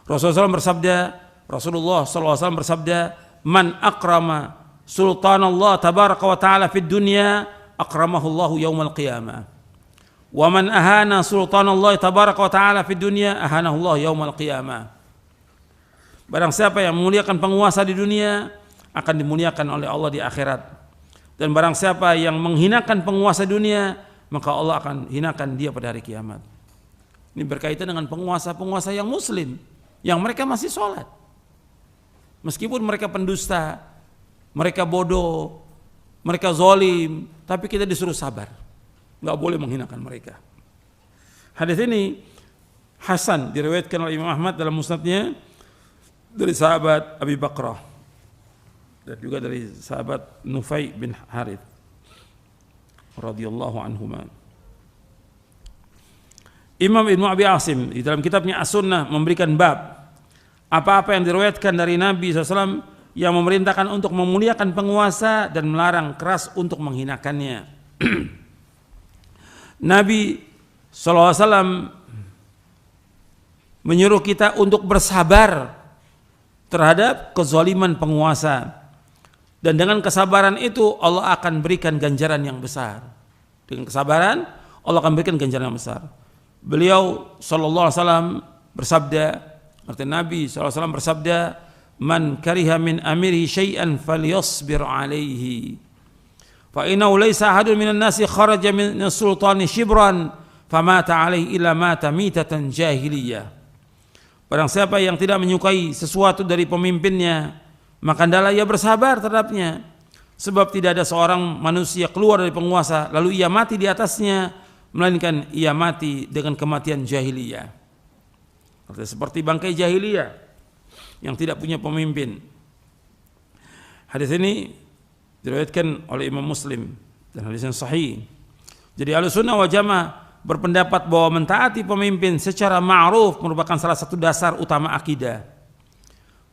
Rasulullah SAW bersabda, man akrama sultanallah tabaraka wa ta'ala fid dunya akramahullahu yaumal qiyamah. Wa man ahana sultanallah tabaraka wa ta'ala fid dunya ahanahullahu yaumal qiyamah. Barang siapa yang memuliakan penguasa di dunia akan dimuliakan oleh Allah di akhirat. Dan barang siapa yang menghinakan penguasa dunia, maka Allah akan hinakan dia pada hari kiamat. Ini berkaitan dengan penguasa-penguasa yang muslim, yang mereka masih sholat. Meskipun mereka pendusta, mereka bodoh, mereka zalim, tapi kita disuruh sabar. Nggak boleh menghinakan mereka. Hadis ini hasan, diriwayatkan oleh Imam Ahmad dalam musnadnya dari sahabat Abi Bakrah dan juga dari sahabat Nufai bin Harith radhiyallahu anhuma. Imam Ibnu Abi Asim di dalam kitabnya As-Sunnah memberikan bab apa-apa yang diriwayatkan dari Nabi SAW yang memerintahkan untuk memuliakan penguasa dan melarang keras untuk menghinakannya. Nabi SAW menyuruh kita untuk bersabar terhadap kezaliman penguasa, dan dengan kesabaran itu Allah akan berikan ganjaran yang besar. Dengan kesabaran Allah akan berikan ganjaran yang besar. Beliau SAW bersabda, arti Nabi SAW bersabda, man kariha min amiri syai'an falyasbir alaihi fa innahu laysa ahadun minan nasi kharaja min sultani shibran famata alaihi illa mata mitatan jahiliyah. Barang siapa yang tidak menyukai sesuatu dari pemimpinnya, maka hendaklah ia bersabar terhadapnya, sebab tidak ada seorang manusia keluar dari penguasa lalu ia mati di atasnya, melainkan ia mati dengan kematian jahiliyah. Artinya seperti bangkai jahiliyah yang tidak punya pemimpin. Hadis ini diriwayatkan oleh Imam Muslim dan hadis yang sahih. Jadi Ahlussunnah wal Jamaah berpendapat bahwa mentaati pemimpin secara ma'ruf merupakan salah satu dasar utama akidah.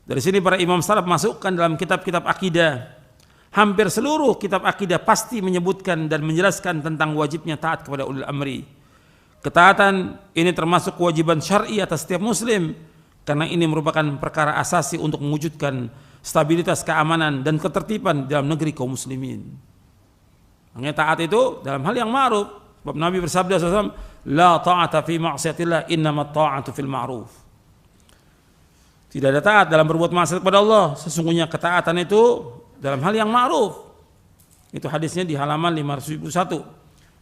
Dari sini para imam salaf masukkan dalam kitab-kitab akidah. Hampir seluruh kitab akidah pasti menyebutkan dan menjelaskan tentang wajibnya taat kepada ulil amri. Ketaatan ini termasuk kewajiban syar'i atas setiap muslim, karena ini merupakan perkara asasi untuk mewujudkan stabilitas keamanan dan ketertiban dalam negeri kaum muslimin. Makanya taat itu dalam hal yang ma'ruf. Sebab Nabi bersabda SAW, la ta'ata fi ma'siyatillah, innama ta'atu fil ma'ruf. Tidak ada taat dalam berbuat maksiat kepada Allah, sesungguhnya ketaatan itu dalam hal yang ma'ruf. Itu hadisnya di halaman 571.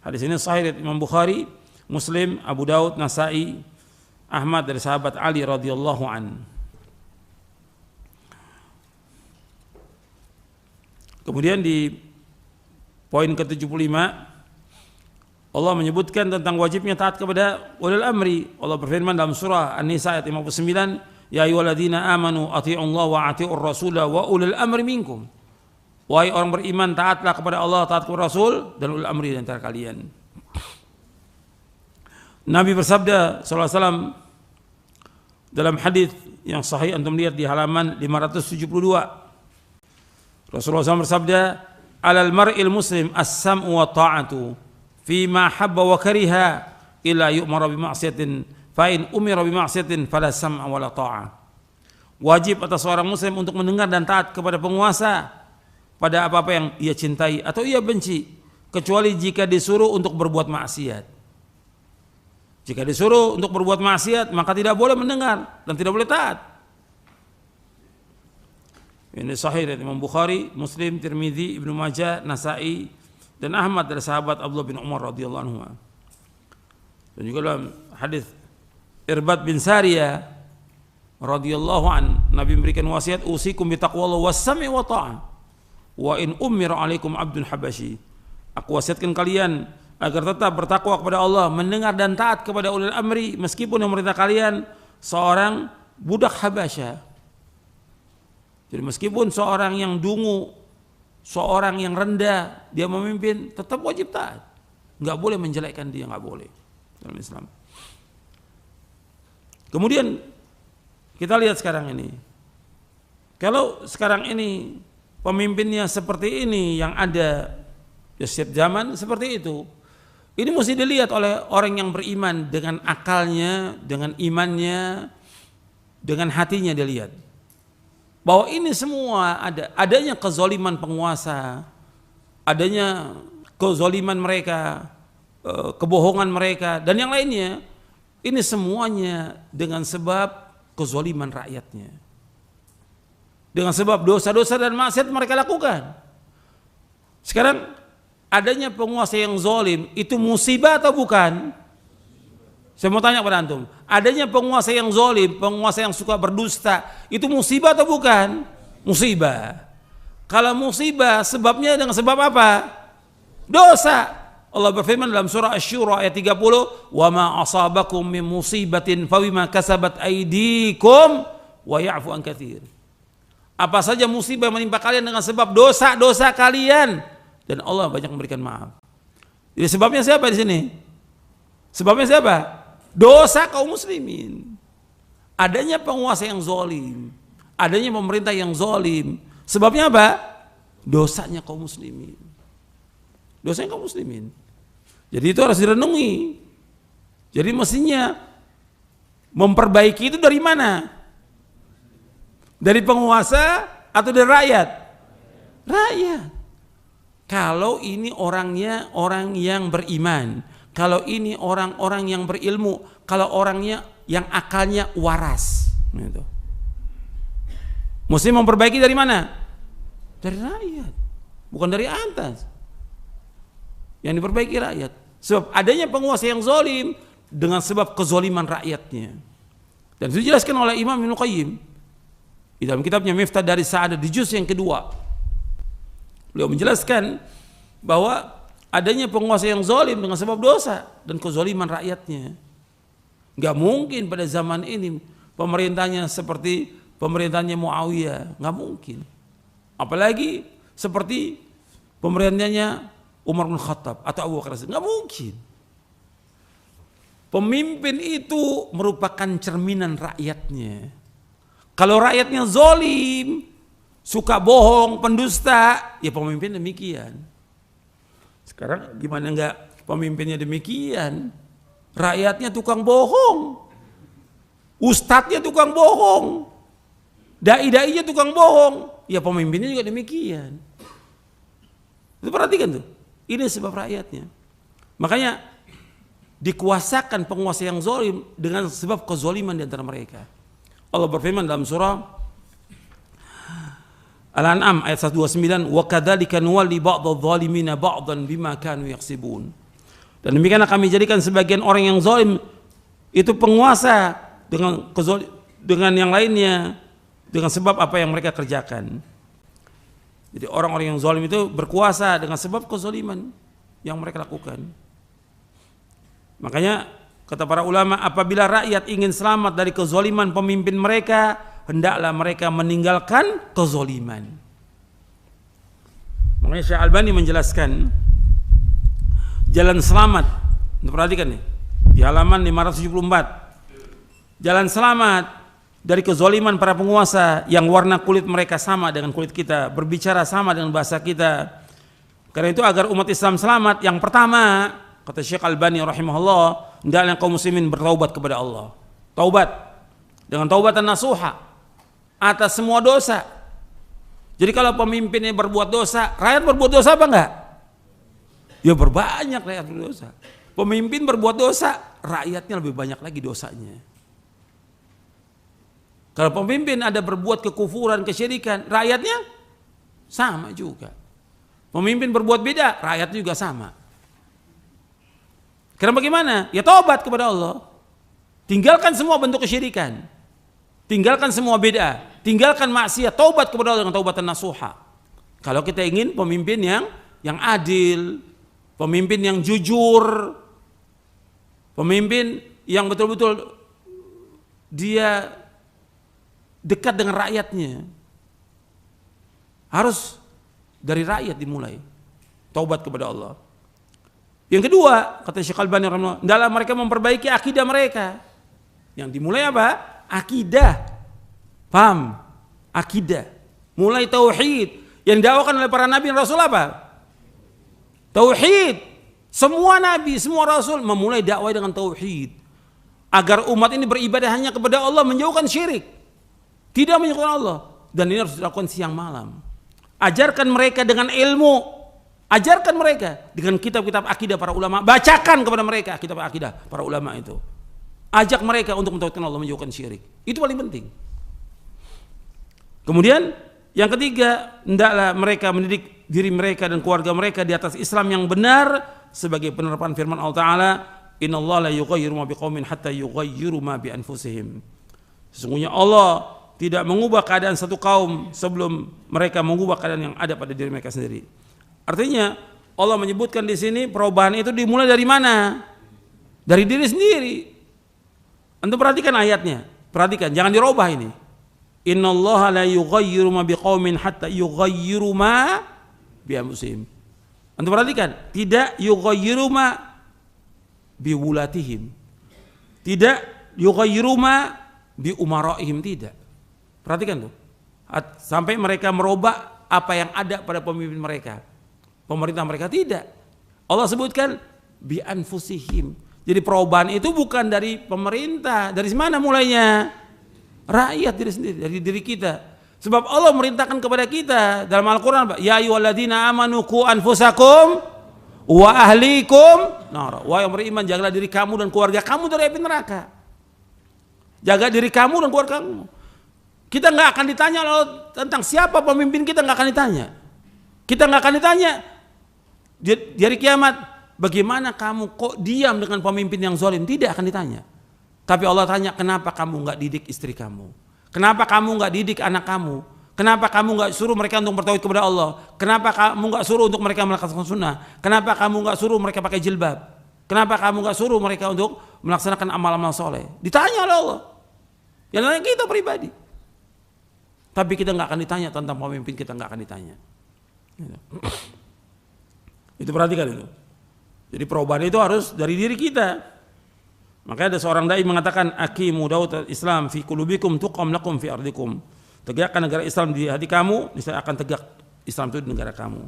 Hadis ini sahih dari Imam Bukhari, Muslim, Abu Daud, Nasai, Ahmad dari sahabat Ali radhiyallahu an. Kemudian di poin ke-75 Allah menyebutkan tentang wajibnya taat kepada ulil amri. Allah berfirman dalam surah An-Nisa ayat 59, ya ayyuhalladzina amanu athi'ullaha wa athi'ur rasula wa ulil amri minkum. Wahai orang beriman, taatlah kepada Allah, taat kepada Rasul dan ulil amri di antara kalian. Nabi bersabda sallallahu alaihi wasallam dalam hadis yang sahih, antum lihat di halaman 572. Rasulullah SAW bersabda, alal mar'il muslim as-sam'u wa ta'atu fima habba wa kariha illa yu'mara bi ma'siyatin fa in umira bi ma'siyatin fala sam'a wala ta'ah. Wajib atas seorang muslim untuk mendengar dan taat kepada penguasa pada apa-apa yang ia cintai atau ia benci, kecuali jika disuruh untuk berbuat maksiat. Jika disuruh untuk berbuat maksiat, maka tidak boleh mendengar dan tidak boleh taat. Ini sahih dari Imam Bukhari, Muslim, Tirmidzi, Ibnu Majah, Nasai dan Ahmad dari sahabat Abdullah bin Umar radhiyallahu anhu. Dan juga dalam hadis Irbad bin Sariyah radhiyallahu an, Nabi memberikan wasiat, usikum bi taqwallah was sam'i wa ta'ah. Wa in ummira alaikum abdun habasyi. Aku wasiatkan kalian agar tetap bertakwa kepada Allah, mendengar dan taat kepada ulil amri, meskipun yang memerintah kalian seorang budak Habasyah. Jadi meskipun seorang yang dungu, seorang yang rendah, dia memimpin, tetap wajib taat. Nggak boleh menjelekkan dia, nggak boleh dalam Islam. Kemudian kita lihat sekarang ini, kalau sekarang ini pemimpinnya seperti ini yang ada di setiap zaman seperti itu, ini mesti dilihat oleh orang yang beriman dengan akalnya, dengan imannya, dengan hatinya. Dia lihat bahwa ini semua adanya kezaliman penguasa, adanya kezaliman mereka, kebohongan mereka dan yang lainnya. Ini semuanya dengan sebab kezaliman rakyatnya, dengan sebab dosa-dosa dan maksiat mereka lakukan. Sekarang adanya penguasa yang zalim itu musibah atau bukan? Saya mau tanya pada antum, adanya penguasa yang zalim, penguasa yang suka berdusta, itu musibah atau bukan? Musibah. Kalau musibah sebabnya dengan sebab apa? Dosa. Allah berfirman dalam surah Asy-Syura ayat 30, "Wa ma asabakum min musibatin fa bima kasabat aydikum wa ya'fu an katsir." Apa saja musibah yang menimpa kalian dengan sebab dosa-dosa kalian, dan Allah banyak memberikan maaf. Jadi sebabnya siapa di sini? Sebabnya siapa? Dosa kaum muslimin. Adanya penguasa yang zalim, adanya pemerintah yang zalim. Sebabnya apa? Dosanya kaum muslimin. Dosanya kaum muslimin. Jadi itu harus direnungi. Jadi mestinya memperbaiki itu dari mana? Dari penguasa atau dari rakyat? Rakyat. Kalau ini orangnya orang yang beriman, kalau ini orang-orang yang berilmu, kalau orangnya yang akalnya waras, gitu. Mesti memperbaiki dari mana? Dari rakyat, bukan dari atas. Yang diperbaiki rakyat. Sebab adanya penguasa yang zalim dengan sebab kezaliman rakyatnya. Dan itu dijelaskan oleh Imam Ibnu Qayyim di dalam kitabnya Miftah Daris Sa'adah di juz yang kedua. Beliau menjelaskan bahwa adanya penguasa yang zalim dengan sebab dosa dan kezaliman rakyatnya. Gak mungkin pada zaman ini pemerintahnya seperti pemerintahnya Muawiyah, gak mungkin. Apalagi seperti pemerintahnya Umar bin Khattab atau Abu Bakar, nggak mungkin. Pemimpin itu merupakan cerminan rakyatnya. Kalau rakyatnya zalim, suka bohong, pendusta, ya pemimpin demikian. Sekarang gimana nggak pemimpinnya demikian? Rakyatnya tukang bohong, ustadznya tukang bohong, dai-dainya tukang bohong, ya pemimpinnya juga demikian. Itu perhatikan tuh. Ini sebab rakyatnya. Makanya dikuasakan penguasa yang zalim dengan sebab kezaliman di antara mereka. Allah berfirman dalam surah Al-An'am ayat 129, "Wa kadzalika nuwalli ba'dadh-dhalimina ba'dhan bima kanu yaksibun." Dan demikianlah kami jadikan sebagian orang yang zalim itu penguasa dengan yang lainnya dengan sebab apa yang mereka kerjakan. Jadi orang-orang yang zalim itu berkuasa dengan sebab kezaliman yang mereka lakukan. Makanya kata para ulama, apabila rakyat ingin selamat dari kezaliman pemimpin mereka, hendaklah mereka meninggalkan kezaliman. Makanya Syekh Albani menjelaskan jalan selamat. Perhatikan nih, di halaman 574. Jalan selamat dari kezaliman para penguasa yang warna kulit mereka sama dengan kulit kita, berbicara sama dengan bahasa kita. Karena itu agar umat Islam selamat, yang pertama, kata Syekh Albani rahimahullah, hendaknya kaum muslimin bertaubat kepada Allah. Taubat dengan taubatan nasuha atas semua dosa. Jadi kalau pemimpinnya berbuat dosa, rakyat berbuat dosa apa enggak? Ya berbanyak rakyat berdosa. Pemimpin berbuat dosa, rakyatnya lebih banyak lagi dosanya. Kalau pemimpin ada berbuat kekufuran, kesyirikan, rakyatnya sama juga. Pemimpin berbuat beda, rakyat juga sama. Karena bagaimana? Ya taubat kepada Allah. Tinggalkan semua bentuk kesyirikan. Tinggalkan semua beda. Tinggalkan maksiat, taubat kepada Allah dengan taubatan nasuha. Kalau kita ingin pemimpin yang adil, pemimpin yang jujur, pemimpin yang betul-betul dia dekat dengan rakyatnya. Harus dari rakyat dimulai. Taubat kepada Allah. Yang kedua, kata Syekh Albani rahimahullah, dalam mereka memperbaiki akidah mereka. Yang dimulai apa? Akidah. Paham? Akidah. Mulai tauhid. Yang didakwakan oleh para nabi dan rasul apa? Tauhid. Semua nabi, semua rasul memulai dakwah dengan tauhid. Agar umat ini beribadah hanya kepada Allah, menjauhkan syirik. Tidak menyekutukan Allah. Dan ini harus dilakukan siang malam. Ajarkan mereka dengan ilmu. Ajarkan mereka dengan kitab-kitab akidah para ulama. Bacakan kepada mereka kitab akidah para ulama itu. Ajak mereka untuk mentauhidkan Allah, menjauhkan syirik. Itu paling penting. Kemudian yang ketiga, hendaklah mereka mendidik diri mereka dan keluarga mereka di atas Islam yang benar sebagai penerapan firman Allah Ta'ala, innallaha la yughayyiru ma biqaumin hatta yughayyiru ma bi anfusihim. Sesungguhnya Allah tidak mengubah keadaan satu kaum sebelum mereka mengubah keadaan yang ada pada diri mereka sendiri. Artinya Allah menyebutkan di sini perubahan itu dimulai dari mana? Dari diri sendiri. Antum perhatikan ayatnya, perhatikan, jangan dirubah ini. Innallaha la yughayyiru ma biqaumin hatta yughayyiru ma bi anfusihim. Antum perhatikan, tidak yughayyiru ma biwulatihim. Tidak yughayyiru ma bi umaraihim, tidak. Perhatikan tuh. Sampai mereka merubah apa yang ada pada pemimpin mereka. Pemerintah mereka tidak. Allah sebutkan bi anfusihim. Jadi perubahan itu bukan dari pemerintah. Dari mana mulainya? Rakyat diri sendiri, dari diri kita. Sebab Allah merintahkan kepada kita dalam Al-Quran, ya ayyuhalladzina amanu qu anfusakum wa ahlikum nar. Wahai yang beriman, jagalah diri kamu dan keluarga kamu dari api neraka. Jaga diri kamu dan keluarga kamu. Kita nggak akan ditanya tentang siapa pemimpin kita, nggak akan ditanya. Kita nggak akan ditanya di hari kiamat, bagaimana kamu kok diam dengan pemimpin yang zalim? Tidak akan ditanya. Tapi Allah tanya, kenapa kamu nggak didik istri kamu? Kenapa kamu nggak didik anak kamu? Kenapa kamu nggak suruh mereka untuk bertauhid kepada Allah? Kenapa kamu nggak suruh untuk mereka melaksanakan sunnah? Kenapa kamu nggak suruh mereka pakai jilbab? Kenapa kamu nggak suruh mereka untuk melaksanakan amal-amal soleh? Ditanya oleh Allah. Yang lain kita pribadi. Tapi kita nggak akan ditanya tentang pemimpin kita, nggak akan ditanya. Itu perhatikan itu. Jadi perubahan itu harus dari diri kita. Makanya ada seorang dai mengatakan, aqimu daulat Islam fi qulubikum tuqam lakum fi ardikum. Tegakkan negara Islam di hati kamu, niscaya akan tegak Islam itu di negara kamu.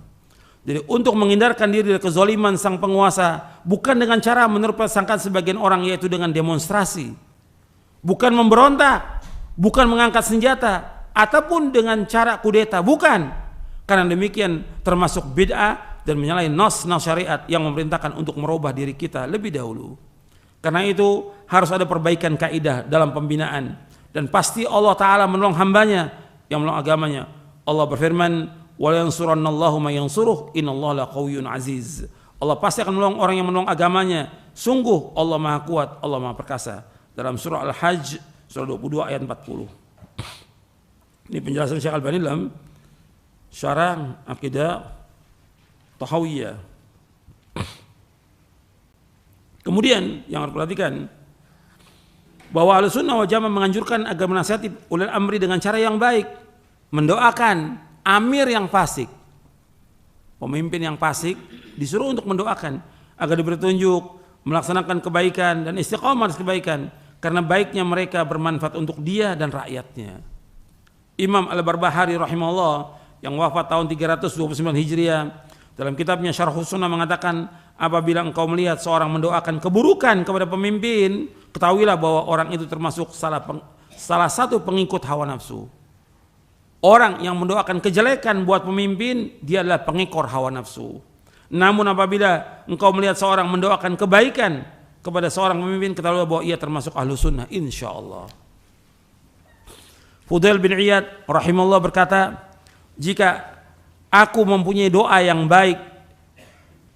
Jadi untuk menghindarkan diri dari kezaliman sang penguasa, bukan dengan cara menerpa sangkaan sebagian orang, yaitu dengan demonstrasi, bukan memberontak, bukan mengangkat senjata, ataupun dengan cara kudeta, bukan. Karena demikian termasuk bid'ah dan menyalahi nas syariat yang memerintahkan untuk merubah diri kita lebih dahulu. Karena itu harus ada perbaikan kaidah dalam pembinaan, dan pasti Allah Ta'ala menolong hambanya yang menolong agamanya. Allah berfirman, wa yansurannallahu may yansuruh innallaha laqawiyyun aziz. Allah pasti akan menolong orang yang menolong agamanya. Sungguh Allah Maha Kuat, Allah Maha Perkasa. Dalam surah Al-Hajj surah 22 ayat 40. Ini penjelasan Syekh Albani dalam Syarah Aqidah Tahawiyah. Kemudian yang harus perhatikan bahwa Ahlussunnah wal Jamaah menganjurkan agar menasihati ulil amri dengan cara yang baik, mendoakan amir yang fasik, pemimpin yang fasik disuruh untuk mendoakan agar diberi petunjuk, melaksanakan kebaikan dan istiqomah atas kebaikan, karena baiknya mereka bermanfaat untuk dia dan rakyatnya. Imam Al-Barbahari rahimahullah yang wafat tahun 329 Hijriah dalam kitabnya Syarhus Sunnah mengatakan, apabila engkau melihat seorang mendoakan keburukan kepada pemimpin, ketahuilah bahwa orang itu termasuk salah satu pengikut hawa nafsu. Orang yang mendoakan kejelekan buat pemimpin, dia adalah pengekor hawa nafsu. Namun apabila engkau melihat seorang mendoakan kebaikan kepada seorang pemimpin, ketahuilah bahwa ia termasuk ahlu sunnah, insyaallah. Fudail bin Iyad rahimahullah berkata, jika aku mempunyai doa yang baik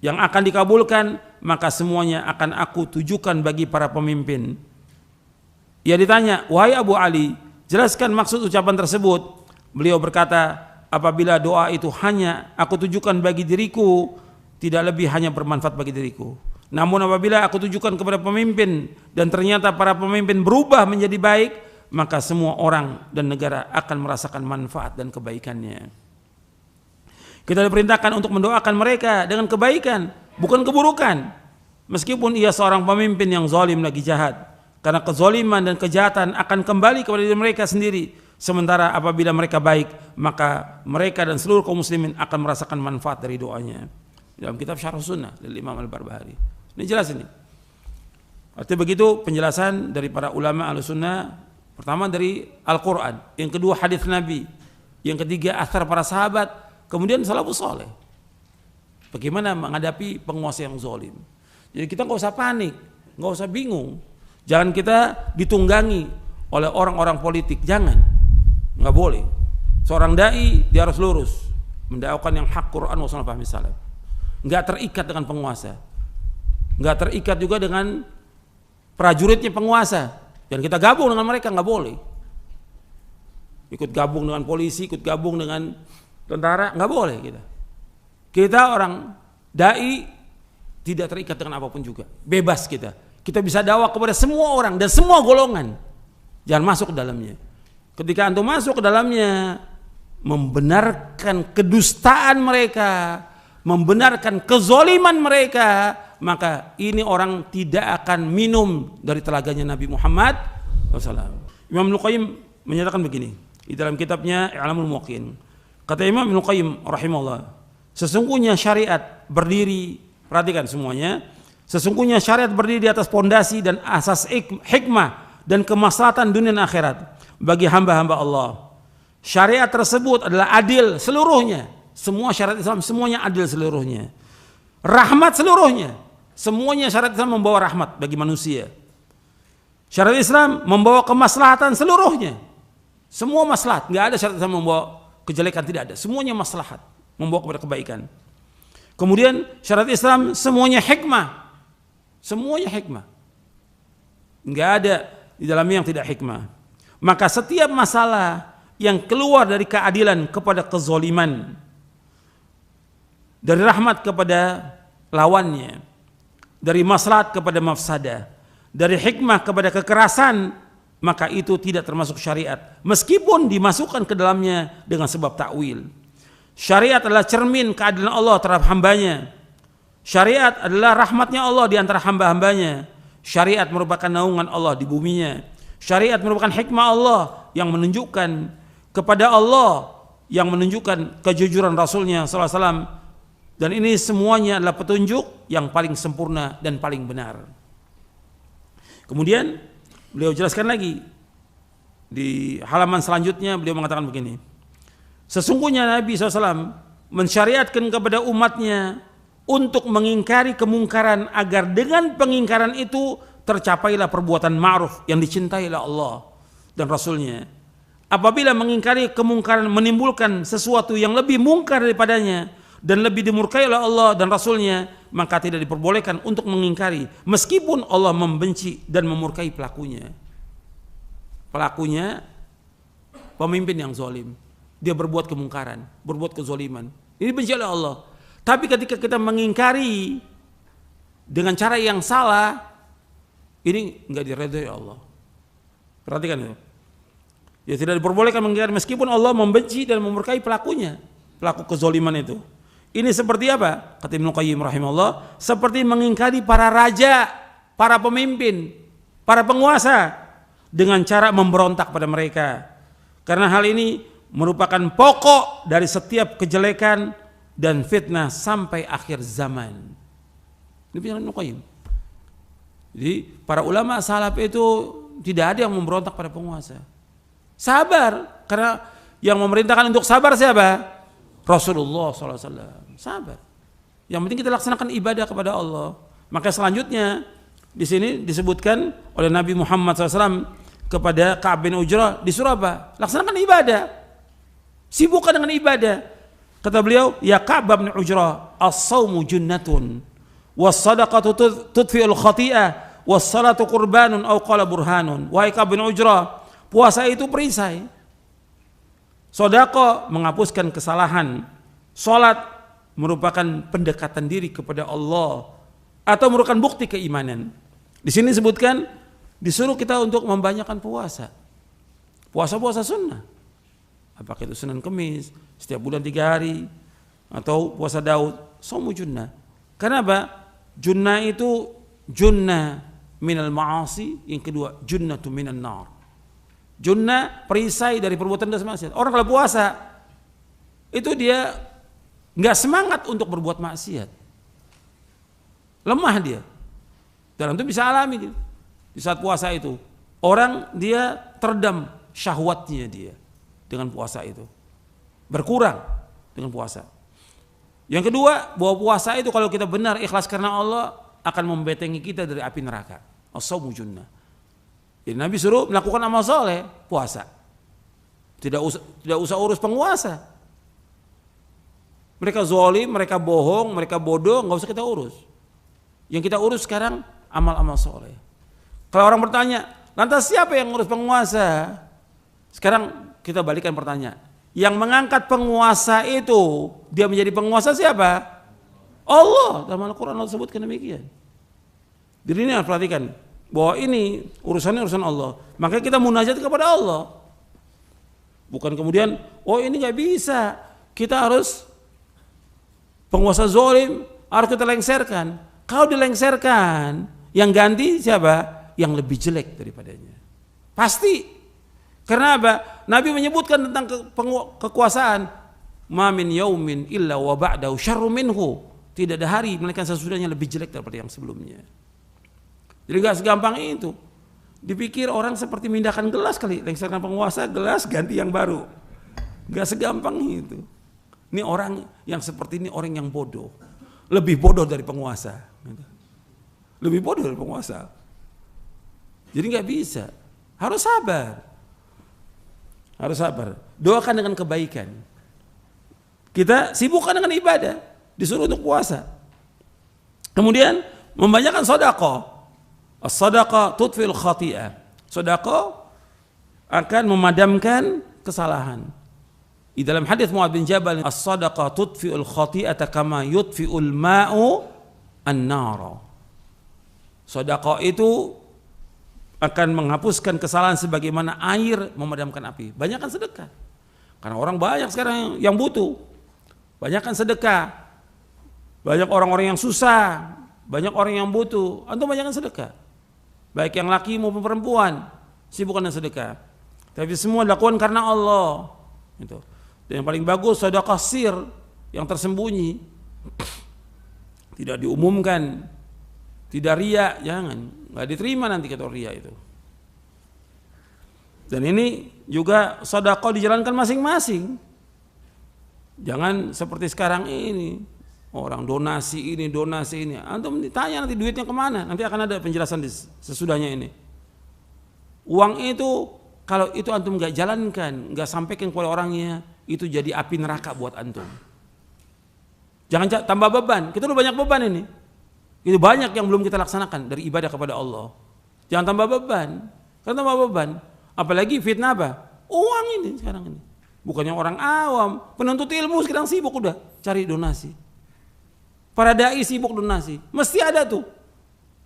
yang akan dikabulkan, maka semuanya akan aku tujukan bagi para pemimpin. Ia ditanya, wahai Abu Ali, jelaskan maksud ucapan tersebut. Beliau berkata, apabila doa itu hanya aku tujukan bagi diriku, tidak lebih hanya bermanfaat bagi diriku. Namun apabila aku tujukan kepada pemimpin dan ternyata para pemimpin berubah menjadi baik, maka semua orang dan negara akan merasakan manfaat dan kebaikannya. Kita diperintahkan untuk mendoakan mereka dengan kebaikan, bukan keburukan. Meskipun ia seorang pemimpin yang zalim lagi jahat, karena kezaliman dan kejahatan akan kembali kepada diri mereka sendiri. Sementara apabila mereka baik, maka mereka dan seluruh kaum muslimin akan merasakan manfaat dari doanya. Dalam kitab Syarh Sunnah dari Imam Al-Barbahari. Ini jelas ini. Artinya begitu penjelasan dari para ulama Ahlussunnah. Pertama dari Al-Quran, yang kedua hadis Nabi, yang ketiga athar para sahabat, kemudian salafus saleh. Bagaimana menghadapi penguasa yang zalim. Jadi kita nggak usah panik, nggak usah bingung. Jangan kita ditunggangi oleh orang-orang politik, jangan, nggak boleh. Seorang dai dia harus lurus, mendakwakan yang hak Quran wa sunnah fahmi salaf. Nggak terikat dengan penguasa, nggak terikat juga dengan prajuritnya penguasa. Dan kita gabung dengan mereka, nggak boleh. Ikut gabung dengan polisi, ikut gabung dengan tentara, nggak boleh kita. Kita orang dai tidak terikat dengan apapun juga, bebas kita. Kita bisa dakwah kepada semua orang dan semua golongan. Jangan masuk ke dalamnya. Ketika antum masuk ke dalamnya, membenarkan kedustaan mereka, membenarkan kezaliman mereka, maka ini orang tidak akan minum dari telaganya Nabi Muhammad SAW. Imam Ibnu Qayyim menyatakan begini di dalam kitabnya I'lamul Muwaqqi'in. Kata Imam Ibnu Qayyim rahimahullah, sesungguhnya syariat berdiri, perhatikan semuanya, sesungguhnya syariat berdiri di atas pondasi dan asas hikmah dan kemaslahatan dunia dan akhirat bagi hamba-hamba Allah. Syariat tersebut adalah adil seluruhnya. Semua syariat Islam semuanya adil seluruhnya. Rahmat seluruhnya. Semuanya syariat Islam membawa rahmat bagi manusia. Syariat Islam membawa kemaslahatan seluruhnya. Semua maslahat, nggak ada syariat Islam membawa kejelekan, tidak ada. Semuanya maslahat, membawa kepada kebaikan. Kemudian syariat Islam semuanya hikmah. Semuanya hikmah. Nggak ada di dalamnya yang tidak hikmah. Maka setiap masalah yang keluar dari keadilan kepada kezaliman, dari rahmat kepada lawannya, dari maslahat kepada mafsadah, dari hikmah kepada kekerasan, maka itu tidak termasuk syariat, meskipun dimasukkan ke dalamnya dengan sebab takwil. Syariat adalah cermin keadilan Allah terhadap hambanya. Syariat adalah rahmatnya Allah di antara hamba-hambanya. Syariat merupakan naungan Allah di buminya. Syariat merupakan hikmah Allah yang menunjukkan kepada Allah, yang menunjukkan kejujuran Rasulnya SAW. Dan ini semuanya adalah petunjuk yang paling sempurna dan paling benar. Kemudian beliau jelaskan lagi di halaman selanjutnya, beliau mengatakan begini, sesungguhnya Nabi SAW mensyariatkan kepada umatnya untuk mengingkari kemungkaran agar dengan pengingkaran itu tercapailah perbuatan ma'ruf yang dicintai oleh Allah dan Rasulnya. Apabila mengingkari kemungkaran menimbulkan sesuatu yang lebih mungkar daripadanya dan lebih dimurkai oleh Allah dan Rasulnya, maka tidak diperbolehkan untuk mengingkari meskipun Allah membenci dan memurkai pelakunya. Pelakunya pemimpin yang zalim, dia berbuat kemungkaran, berbuat kezaliman, ini benci oleh Allah. Tapi ketika kita mengingkari dengan cara yang salah, ini enggak diridhai Allah. Perhatikan itu. Ya, tidak diperbolehkan mengingkari meskipun Allah membenci dan memurkai pelakunya, pelaku kezaliman itu. Ini seperti apa? Kata Ibnu Qayyim rahimahullah, seperti mengingkari para raja, para pemimpin, para penguasa dengan cara memberontak pada mereka. Karena hal ini merupakan pokok dari setiap kejelekan dan fitnah sampai akhir zaman. Ini penjelasan Ibnu Qayyim. Jadi para ulama salaf itu tidak ada yang memberontak pada penguasa. Sabar, karena yang memerintahkan untuk sabar siapa? Rasulullah SAW. Sabar. Yang penting kita laksanakan ibadah kepada Allah. Maka selanjutnya di sini disebutkan oleh Nabi Muhammad SAW kepada Ka'ab bin Ujrah, disuruh apa? Laksanakan ibadah. Sibukkan dengan ibadah. Kata beliau, ya Ka'ab bin Ujrah, as-sawmu junnatun, was-sadaqatu tudfi'ul khati'ah, was-salatu qurbanun aw qala burhanun. Wahai Ka'ab bin Ujrah, puasa itu perisai. Sedekah menghapuskan kesalahan. Salat merupakan pendekatan diri kepada Allah atau merupakan bukti keimanan. Di sini disebutkan disuruh kita untuk membanyakan puasa. Puasa-puasa sunnah. Apakah itu Senin Kemis, setiap bulan 3 hari, atau puasa Daud, Shaumu junnah. Karena apa? Junnah itu junnah minal ma'asi, yang kedua junnatu minan nar. Junnah perisai dari perbuatan dosa maksiat. Orang kalau puasa itu dia nggak semangat untuk berbuat maksiat, lemah dia. Dan itu bisa alami dia. Di saat puasa itu orang dia teredam syahwatnya dia dengan puasa itu, berkurang dengan puasa. Yang kedua, bahwa puasa itu kalau kita benar ikhlas karena Allah akan membentengi kita dari api neraka. As-shaumu junnah. Jadi Nabi suruh melakukan amal soleh, puasa. Tidak usah urus penguasa. Mereka zalim, mereka bohong, mereka bodoh, nggak usah kita urus. Yang kita urus sekarang amal-amal soleh. Kalau orang bertanya, lantas siapa yang ngurus penguasa? Sekarang kita balikan pertanyaan. Yang mengangkat penguasa itu, dia menjadi penguasa siapa? Allah. Dalam Al-Quran Allah sebutkan demikian. Jadi ini harus perhatikan bahwa ini urusannya urusan Allah. Makanya kita munajat kepada Allah. Bukan kemudian, oh ini nggak bisa, kita harus penguasa zalim harus kita lengserkan. Kalau dilengserkan, yang ganti siapa? Yang lebih jelek daripadanya. Pasti. Karena apa? Nabi menyebutkan tentang kekuasaan. Ma min yaumin illa wa ba'dahu syarru minhu. Tidak ada hari melainkan sesudahnya lebih jelek daripada yang sebelumnya. Jadi gak segampang itu. Dipikir orang seperti mindahkan gelas kali, lengserkan penguasa, gelas ganti yang baru. Gak segampang itu. Ini orang yang seperti ini orang yang bodoh. Lebih bodoh dari penguasa. Lebih bodoh dari penguasa. Jadi gak bisa. Harus sabar. Harus sabar. Doakan dengan kebaikan. Kita sibukkan dengan ibadah. Disuruh untuk puasa. Kemudian membanyakkan sedekah. As-sadaqah tudfil khati'ah. Sedekah akan memadamkan kesalahan. Di dalam hadis Muadz bin Jabal, as-sadaqah tudfi'ul khati'ata kama yudfi'ul ma'u an-nar. Sedekah itu akan menghapuskan kesalahan sebagaimana air memadamkan api. Banyakkan sedekah. Karena orang banyak sekarang yang butuh. Banyakkan sedekah. Banyak orang-orang yang susah, banyak orang yang butuh. Antum banyakkan sedekah. Baik yang laki maupun perempuan, sibukkan dengan sedekah. Tapi semua dilakukan karena Allah. Itu. Dan yang paling bagus sedekah sir, yang tersembunyi. Tidak diumumkan, tidak riya, jangan. Nggak diterima nanti kata riya itu. Dan ini juga sedekah dijalankan masing-masing. Jangan seperti sekarang ini. Orang donasi ini, donasi ini. Antum ditanya nanti duitnya kemana? Nanti akan ada penjelasan sesudahnya ini. Uang itu, kalau itu antum nggak jalankan, nggak sampaikan kepada orangnya, itu jadi api neraka buat antum. Jangan tambah beban. Kita udah banyak beban ini. Itu banyak yang belum kita laksanakan dari ibadah kepada Allah. Jangan tambah beban. Karena tambah beban, apalagi fitnah apa? Uang ini sekarang ini. Bukannya orang awam, penuntut ilmu sekarang sibuk udah cari donasi. Para dai sibuk donasi. Mesti ada tuh.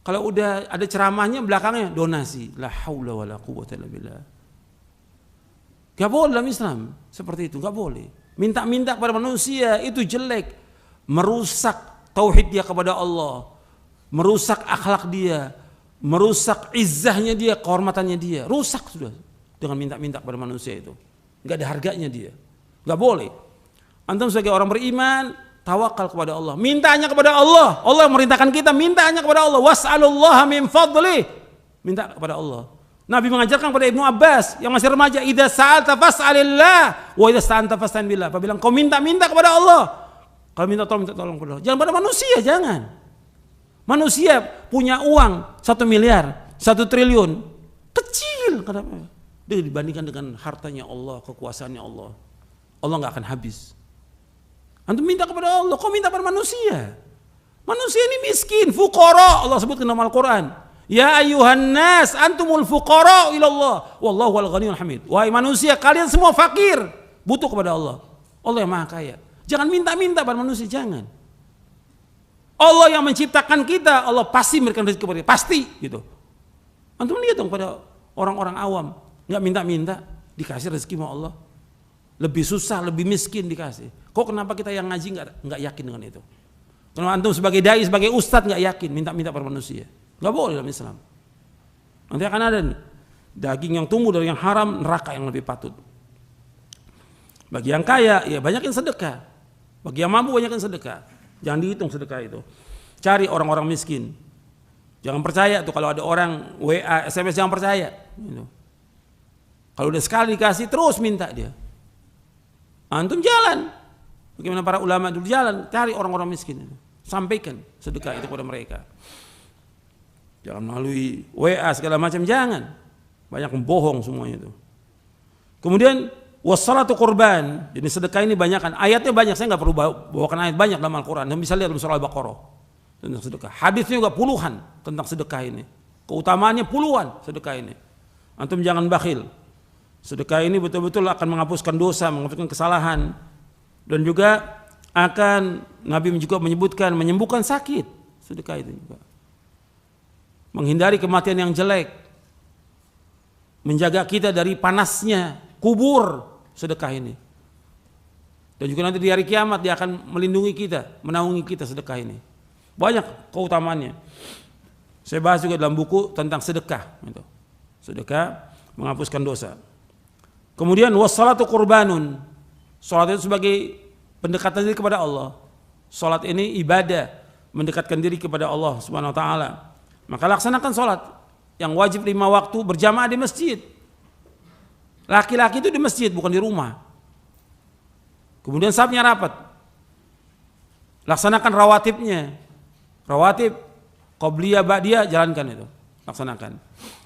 Kalau udah ada ceramahnya belakangnya donasi. La haula wala quwwata illa billah. Gak boleh dalam Islam seperti itu, gak boleh. Minta-minta kepada manusia itu jelek. Merusak tauhid dia kepada Allah. Merusak akhlak dia. Merusak izzahnya dia, kehormatannya dia. Rusak sudah dengan minta-minta kepada manusia itu. Gak ada harganya dia. Gak boleh. Antum sebagai orang beriman, tawakal kepada Allah. Mintanya kepada Allah. Allah merintahkan kita mintanya kepada Allah. Was'alullaha min fadlih. Minta kepada Allah. Nabi mengajarkan kepada Ibnu Abbas yang masih remaja, idza sa'alta fas'alillah wa idza sta'anta fasta'in billah. Apabila kau minta kepada Allah. Kalau minta tolong kepada Allah. Jangan pada manusia, jangan. Manusia punya uang 1 miliar, 1 triliun. Kecil kenapa? Dia dibandingkan dengan hartanya Allah, kekuasaannya Allah. Allah enggak akan habis. Antum minta kepada Allah, kau minta pada manusia. Manusia ini miskin, fuqara. Allah sebutkan dalam Al-Quran. Ya ayuhan nas, antumul fuqara ilallah. Wallahu al-ghaniyul hamid. Wahai manusia, kalian semua fakir. butuh kepada Allah. Allah yang maha kaya. Jangan minta-minta pada manusia, jangan. Allah yang menciptakan kita, Allah pasti memberikan rezeki kepada kita, pasti gitu. Antum lihat dong pada orang-orang awam, nggak minta-minta, dikasih rezeki sama Allah. Lebih susah, lebih miskin dikasih. Kok kenapa kita yang ngaji nggak yakin dengan itu? Kenapa antum sebagai dai, sebagai ustadz nggak yakin minta-minta pada manusia? Nggak boleh dalam Islam. Nanti akan ada nih, daging yang tumbuh dari yang haram, neraka yang lebih patut. Bagi yang kaya, ya banyakin sedekah. Bagi yang mampu, banyakin sedekah. Jangan dihitung sedekah itu. Cari orang-orang miskin. Jangan percaya tuh kalau ada orang WA, SMS, jangan percaya. Gitu. Kalau udah sekali dikasih, terus minta dia. Antum jalan. Bagaimana para ulama dulu jalan, cari orang-orang miskin. Sampaikan sedekah itu kepada mereka. Jangan melalui WA segala macam, jangan. Banyak bohong semuanya itu. Kemudian wassalatu qurban. Jadi sedekah ini banyak kan. Ayatnya banyak, saya nggak perlu bawakan ayat banyak dalam Al-Quran. Anda bisa lihat dalam surah Al-Baqarah tentang sedekah. Hadisnya juga puluhan tentang sedekah ini. Keutamaannya puluhan sedekah ini. Antum jangan bakhil. Sedekah ini betul-betul akan menghapuskan dosa, menghapuskan kesalahan, dan juga akan, Nabi juga menyebutkan, menyembuhkan sakit. Sedekah itu juga menghindari kematian yang jelek, menjaga kita dari panasnya kubur. Sedekah ini, dan juga nanti di hari kiamat dia akan melindungi kita, menaungi kita. Sedekah ini banyak keutamaannya. Saya bahas juga dalam buku tentang sedekah. Sedekah menghapuskan dosa. Kemudian wassalatu qurbanun. Salat itu sebagai pendekatan diri kepada Allah. Salat ini ibadah, mendekatkan diri kepada Allah Subhanahu wa taala. Maka laksanakan salat yang wajib 5 waktu berjamaah di masjid. Laki-laki itu di masjid, bukan di rumah. Kemudian safnya rapat. Laksanakan rawatibnya. Rawatib, qobliyah, ba'diyah, jalankan itu. Laksanakan.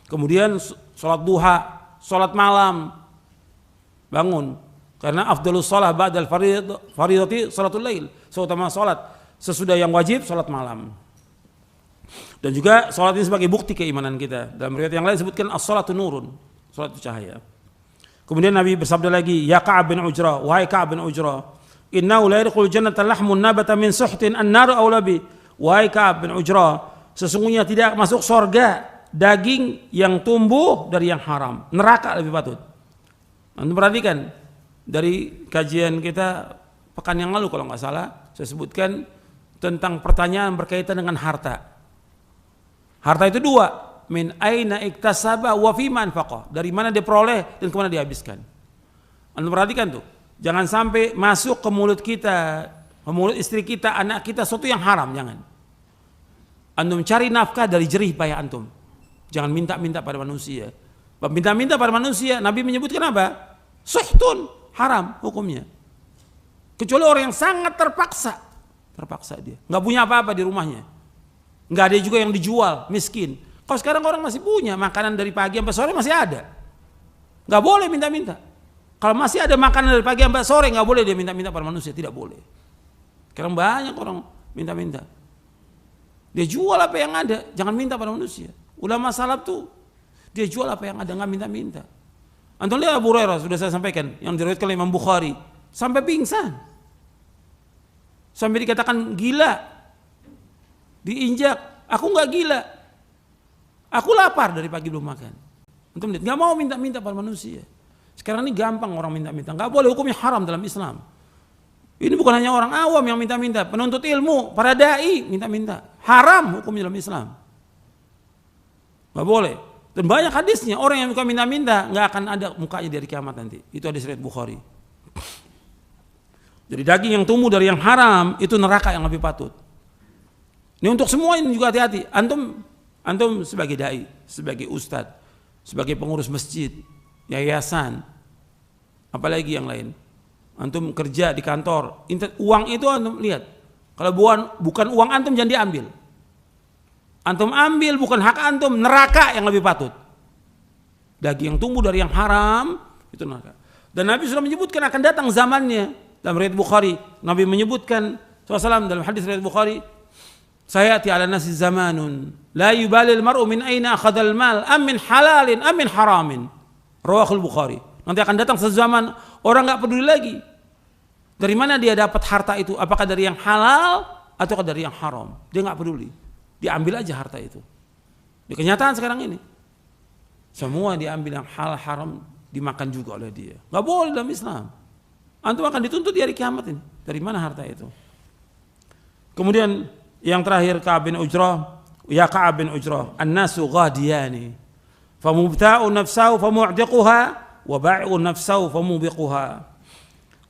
Kemudian sholat duha, sholat malam. Bangun. Karena afdalus sholat ba'dal faridati sholatul lail. Seutama sholat sesudah yang wajib, sholat malam. Dan juga sholat ini sebagai bukti keimanan kita. Dalam riwayat yang lain disebutkan as-sholatu nurun. Sholat itu cahaya. Kemudian Nabi bersabda lagi, ya Ka'ab bin Ujrah, wahai Ka'ab bin Ujrah, innahu la yadkhulul jannata lahmun nabata min suhtin an-naru aula bi. Wahai Ka'ab bin Ujrah, sesungguhnya tidak masuk surga daging yang tumbuh dari yang haram. Neraka lebih patut. Anda perhatikan dari kajian kita pekan yang lalu kalau nggak salah, saya sebutkan tentang pertanyaan berkaitan dengan harta. Harta itu 2. Min aina iktasaba wa fima anfaqa. Dari mana dia peroleh dan kemana dia habiskan. Anda perhatikan tuh, jangan sampai masuk ke mulut kita, ke mulut istri kita, anak kita sesuatu yang haram, jangan. Antum cari nafkah dari jerih payah antum. Jangan minta-minta pada manusia. Minta-minta pada manusia, Nabi menyebutkan apa? Suhtun, haram hukumnya. Kecuali orang yang sangat terpaksa dia, nggak punya apa-apa di rumahnya, nggak ada juga yang dijual, miskin. Kalau sekarang orang masih punya makanan dari pagi sampai sore masih ada, nggak boleh minta-minta. Kalau masih ada makanan dari pagi sampai sore nggak boleh dia minta-minta pada manusia, tidak boleh. Sekarang banyak orang minta-minta, dia jual apa yang ada, jangan minta pada manusia. Ulama salaf tuh dia jual apa yang ada, nggak minta-minta. Antum lihat Abu Hurairah, sudah saya sampaikan, yang diriwayatkan oleh Imam Bukhari, sampai pingsan, sampai dikatakan gila, diinjak. Aku nggak gila, aku lapar dari pagi belum makan. Antum lihat, nggak mau minta-minta pada manusia. Sekarang ini gampang orang minta-minta, nggak boleh, hukumnya haram dalam Islam. Ini bukan hanya orang awam yang minta-minta, penuntut ilmu, para dai minta-minta, haram hukumnya dalam Islam. Nggak boleh. Dan banyak hadisnya, orang yang suka minta-minta nggak akan ada mukanya dari kiamat nanti. Itu hadis riwayat Bukhari. Jadi daging yang tumbuh dari yang haram itu neraka yang lebih patut. Ini untuk semua ini juga hati-hati. Antum sebagai dai, sebagai ustadz, sebagai pengurus masjid, yayasan, apalagi yang lain. Antum kerja di kantor, uang itu antum lihat. Kalau bukan uang antum jangan diambil. Antum ambil bukan hak antum, neraka yang lebih patut. Daging yang tumbuh dari yang haram itu neraka. Dan Nabi sudah menyebutkan akan datang zamannya. Dalam riwayat Bukhari, Nabi menyebutkan SAW dalam hadis riwayat Bukhari, sayati ala nasi zamanun la yubalil mar'u min aina akhadal mal am min halalin am min haramin. Rawahul Bukhari. Nanti akan datang satu zaman orang nggak peduli lagi dari mana dia dapat harta itu, apakah dari yang halal atau dari yang haram. Dia nggak peduli, diambil aja harta itu. Di kenyataan sekarang ini semua diambil, yang halal haram dimakan juga oleh dia. Nggak boleh dalam Islam. Antum akan dituntut di hari kiamat ini. Dari mana harta itu? Kemudian yang terakhir Ka'ab bin Ujrah, ya Ka'ab bin Ujrah, an-nasu ghadiyani, famubta'u nafsahu famu'tiquha wa ba'i'u nafsahu famubiquha.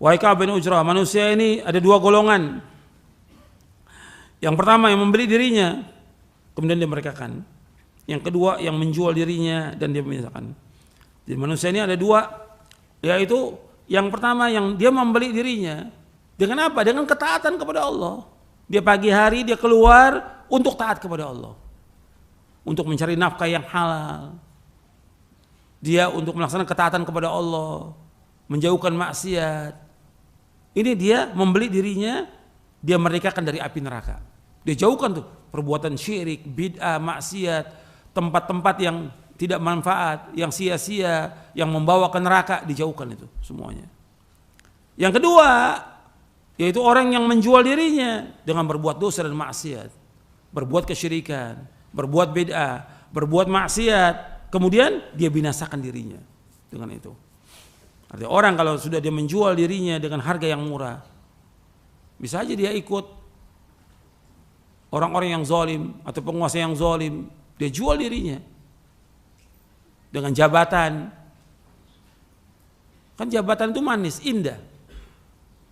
Wahai Ka'ab bin Ujrah, manusia ini ada dua golongan. Yang pertama yang membeli dirinya, kemudian dia merdekakan. Yang kedua yang menjual dirinya dan dia memisahkan. Jadi manusia ini ada dua, yaitu yang pertama yang dia membeli dirinya dengan apa? Dengan ketaatan kepada Allah. Dia pagi hari dia keluar untuk taat kepada Allah, untuk mencari nafkah yang halal. Dia untuk melaksanakan ketaatan kepada Allah, menjauhkan maksiat. Ini dia membeli dirinya, dia merdekakan dari api neraka. Dia jauhkan tuh perbuatan syirik, bid'ah, maksiat, tempat-tempat yang tidak manfaat, yang sia-sia, yang membawa ke neraka, dijauhkan itu semuanya. Yang kedua, yaitu orang yang menjual dirinya dengan berbuat dosa dan maksiat, berbuat kesyirikan, berbuat bid'ah, berbuat maksiat, kemudian dia binasakan dirinya dengan itu. Artinya orang kalau sudah dia menjual dirinya dengan harga yang murah, bisa aja dia ikut orang-orang yang zalim atau penguasa yang zalim, dia jual dirinya dengan jabatan. Kan jabatan itu manis, indah.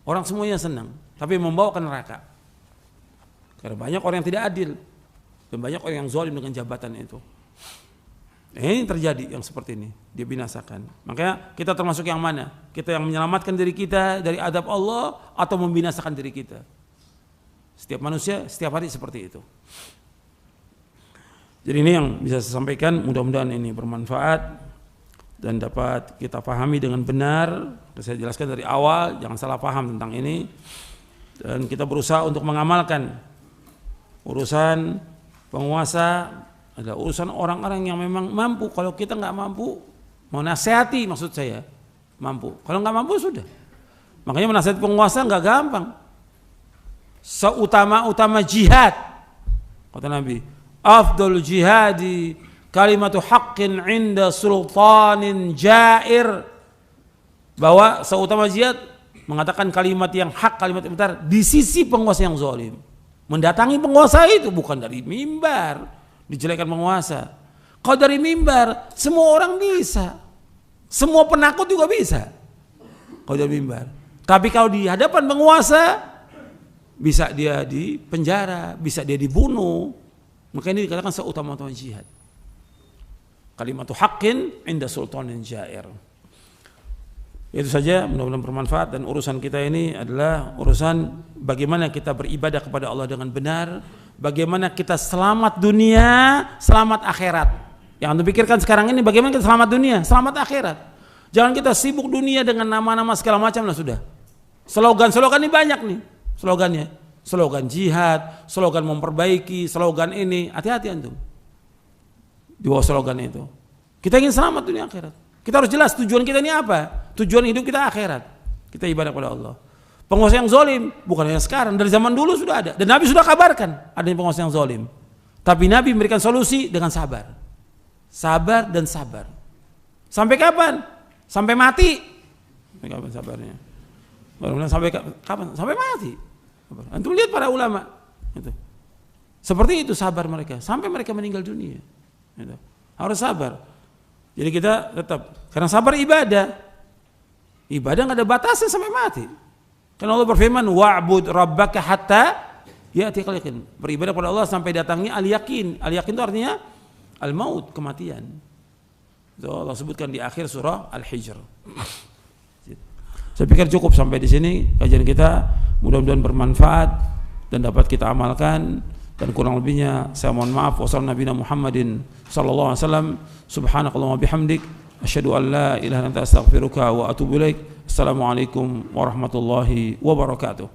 Orang semuanya senang, tapi membawa ke neraka. Karena banyak orang yang tidak adil dan banyak orang yang zalim dengan jabatan itu. Ini terjadi yang seperti ini, dia binasakan. Makanya kita termasuk yang mana? Kita yang menyelamatkan diri kita dari adab Allah atau membinasakan diri kita? Setiap manusia setiap hari seperti itu. Jadi ini yang bisa saya sampaikan, mudah-mudahan ini bermanfaat dan dapat kita pahami dengan benar. Saya jelaskan dari awal, jangan salah paham tentang ini. Dan kita berusaha untuk mengamalkan. Urusan penguasa adalah urusan orang-orang yang memang mampu. Kalau kita nggak mampu, mau nasihati maksud saya, mampu. Kalau nggak mampu sudah. Makanya menasihati penguasa nggak gampang. Seutama-utama jihad, kata Nabi, afdal jihadi kalimatu haqqin inda sultanin jair, bahwa seutama jihad mengatakan kalimat yang hak, kalimat yang benar di sisi penguasa yang zalim. Mendatangi penguasa itu bukan dari mimbar dijelekan penguasa. Kalau dari mimbar semua orang bisa, semua penakut juga bisa kalau dari mimbar. Tapi kalau di hadapan penguasa bisa dia di penjara, bisa dia dibunuh. Maka ini dikatakan seutama-utama jihad. Kalimatu haqqin inda sultanin jair. Itu saja, mudah-mudahan bermanfaat. Dan urusan kita ini adalah urusan bagaimana kita beribadah kepada Allah dengan benar, bagaimana kita selamat dunia, selamat akhirat. Yang Anda pikirkan sekarang ini bagaimana kita selamat dunia, selamat akhirat. Jangan kita sibuk dunia dengan nama-nama segala macam lah sudah. Slogan-slogan ini banyak nih slogannya. Slogan jihad, slogan memperbaiki, slogan ini. Hati-hati antum di bawah slogan itu. Kita ingin selamat dunia akhirat. Kita harus jelas tujuan kita ini apa. Tujuan hidup kita akhirat. Kita ibadah kepada Allah. Penguasa yang zalim bukan hanya sekarang, dari zaman dulu sudah ada. Dan Nabi sudah kabarkan adanya penguasa yang zalim. Tapi Nabi memberikan solusi dengan sabar. Sabar dan sabar. Sampai kapan? Sampai mati. Sampai kapan sabarnya? Sampai kapan? Sampai mati. Antum lihat para ulama itu. Seperti itu sabar mereka sampai mereka meninggal dunia. Gitu. Harus sabar. Jadi kita tetap, karena sabar ibadah. Ibadah nggak ada batasnya sampai mati. Karena Allah berfirman, wa'bud rabbaka hatta ya'tiyakal yaqin. Beribadah kepada Allah sampai datangnya al-yaqin. Al-yaqin itu artinya al-maut, kematian. Itu Allah sebutkan di akhir surah Al-Hijr. Saya pikir cukup sampai di sini kajian kita. Mudah-mudahan bermanfaat dan dapat kita amalkan. Dan kurang lebihnya saya mohon maaf. Wassalamualaikum Muhammadin sallallahu alaihi wasallam. Subhanakallahumma bihamdik asyhadu an la ilaha illa anta astaghfiruka wa atubu ilaik. Assalamualaikum warahmatullahi wabarakatuh.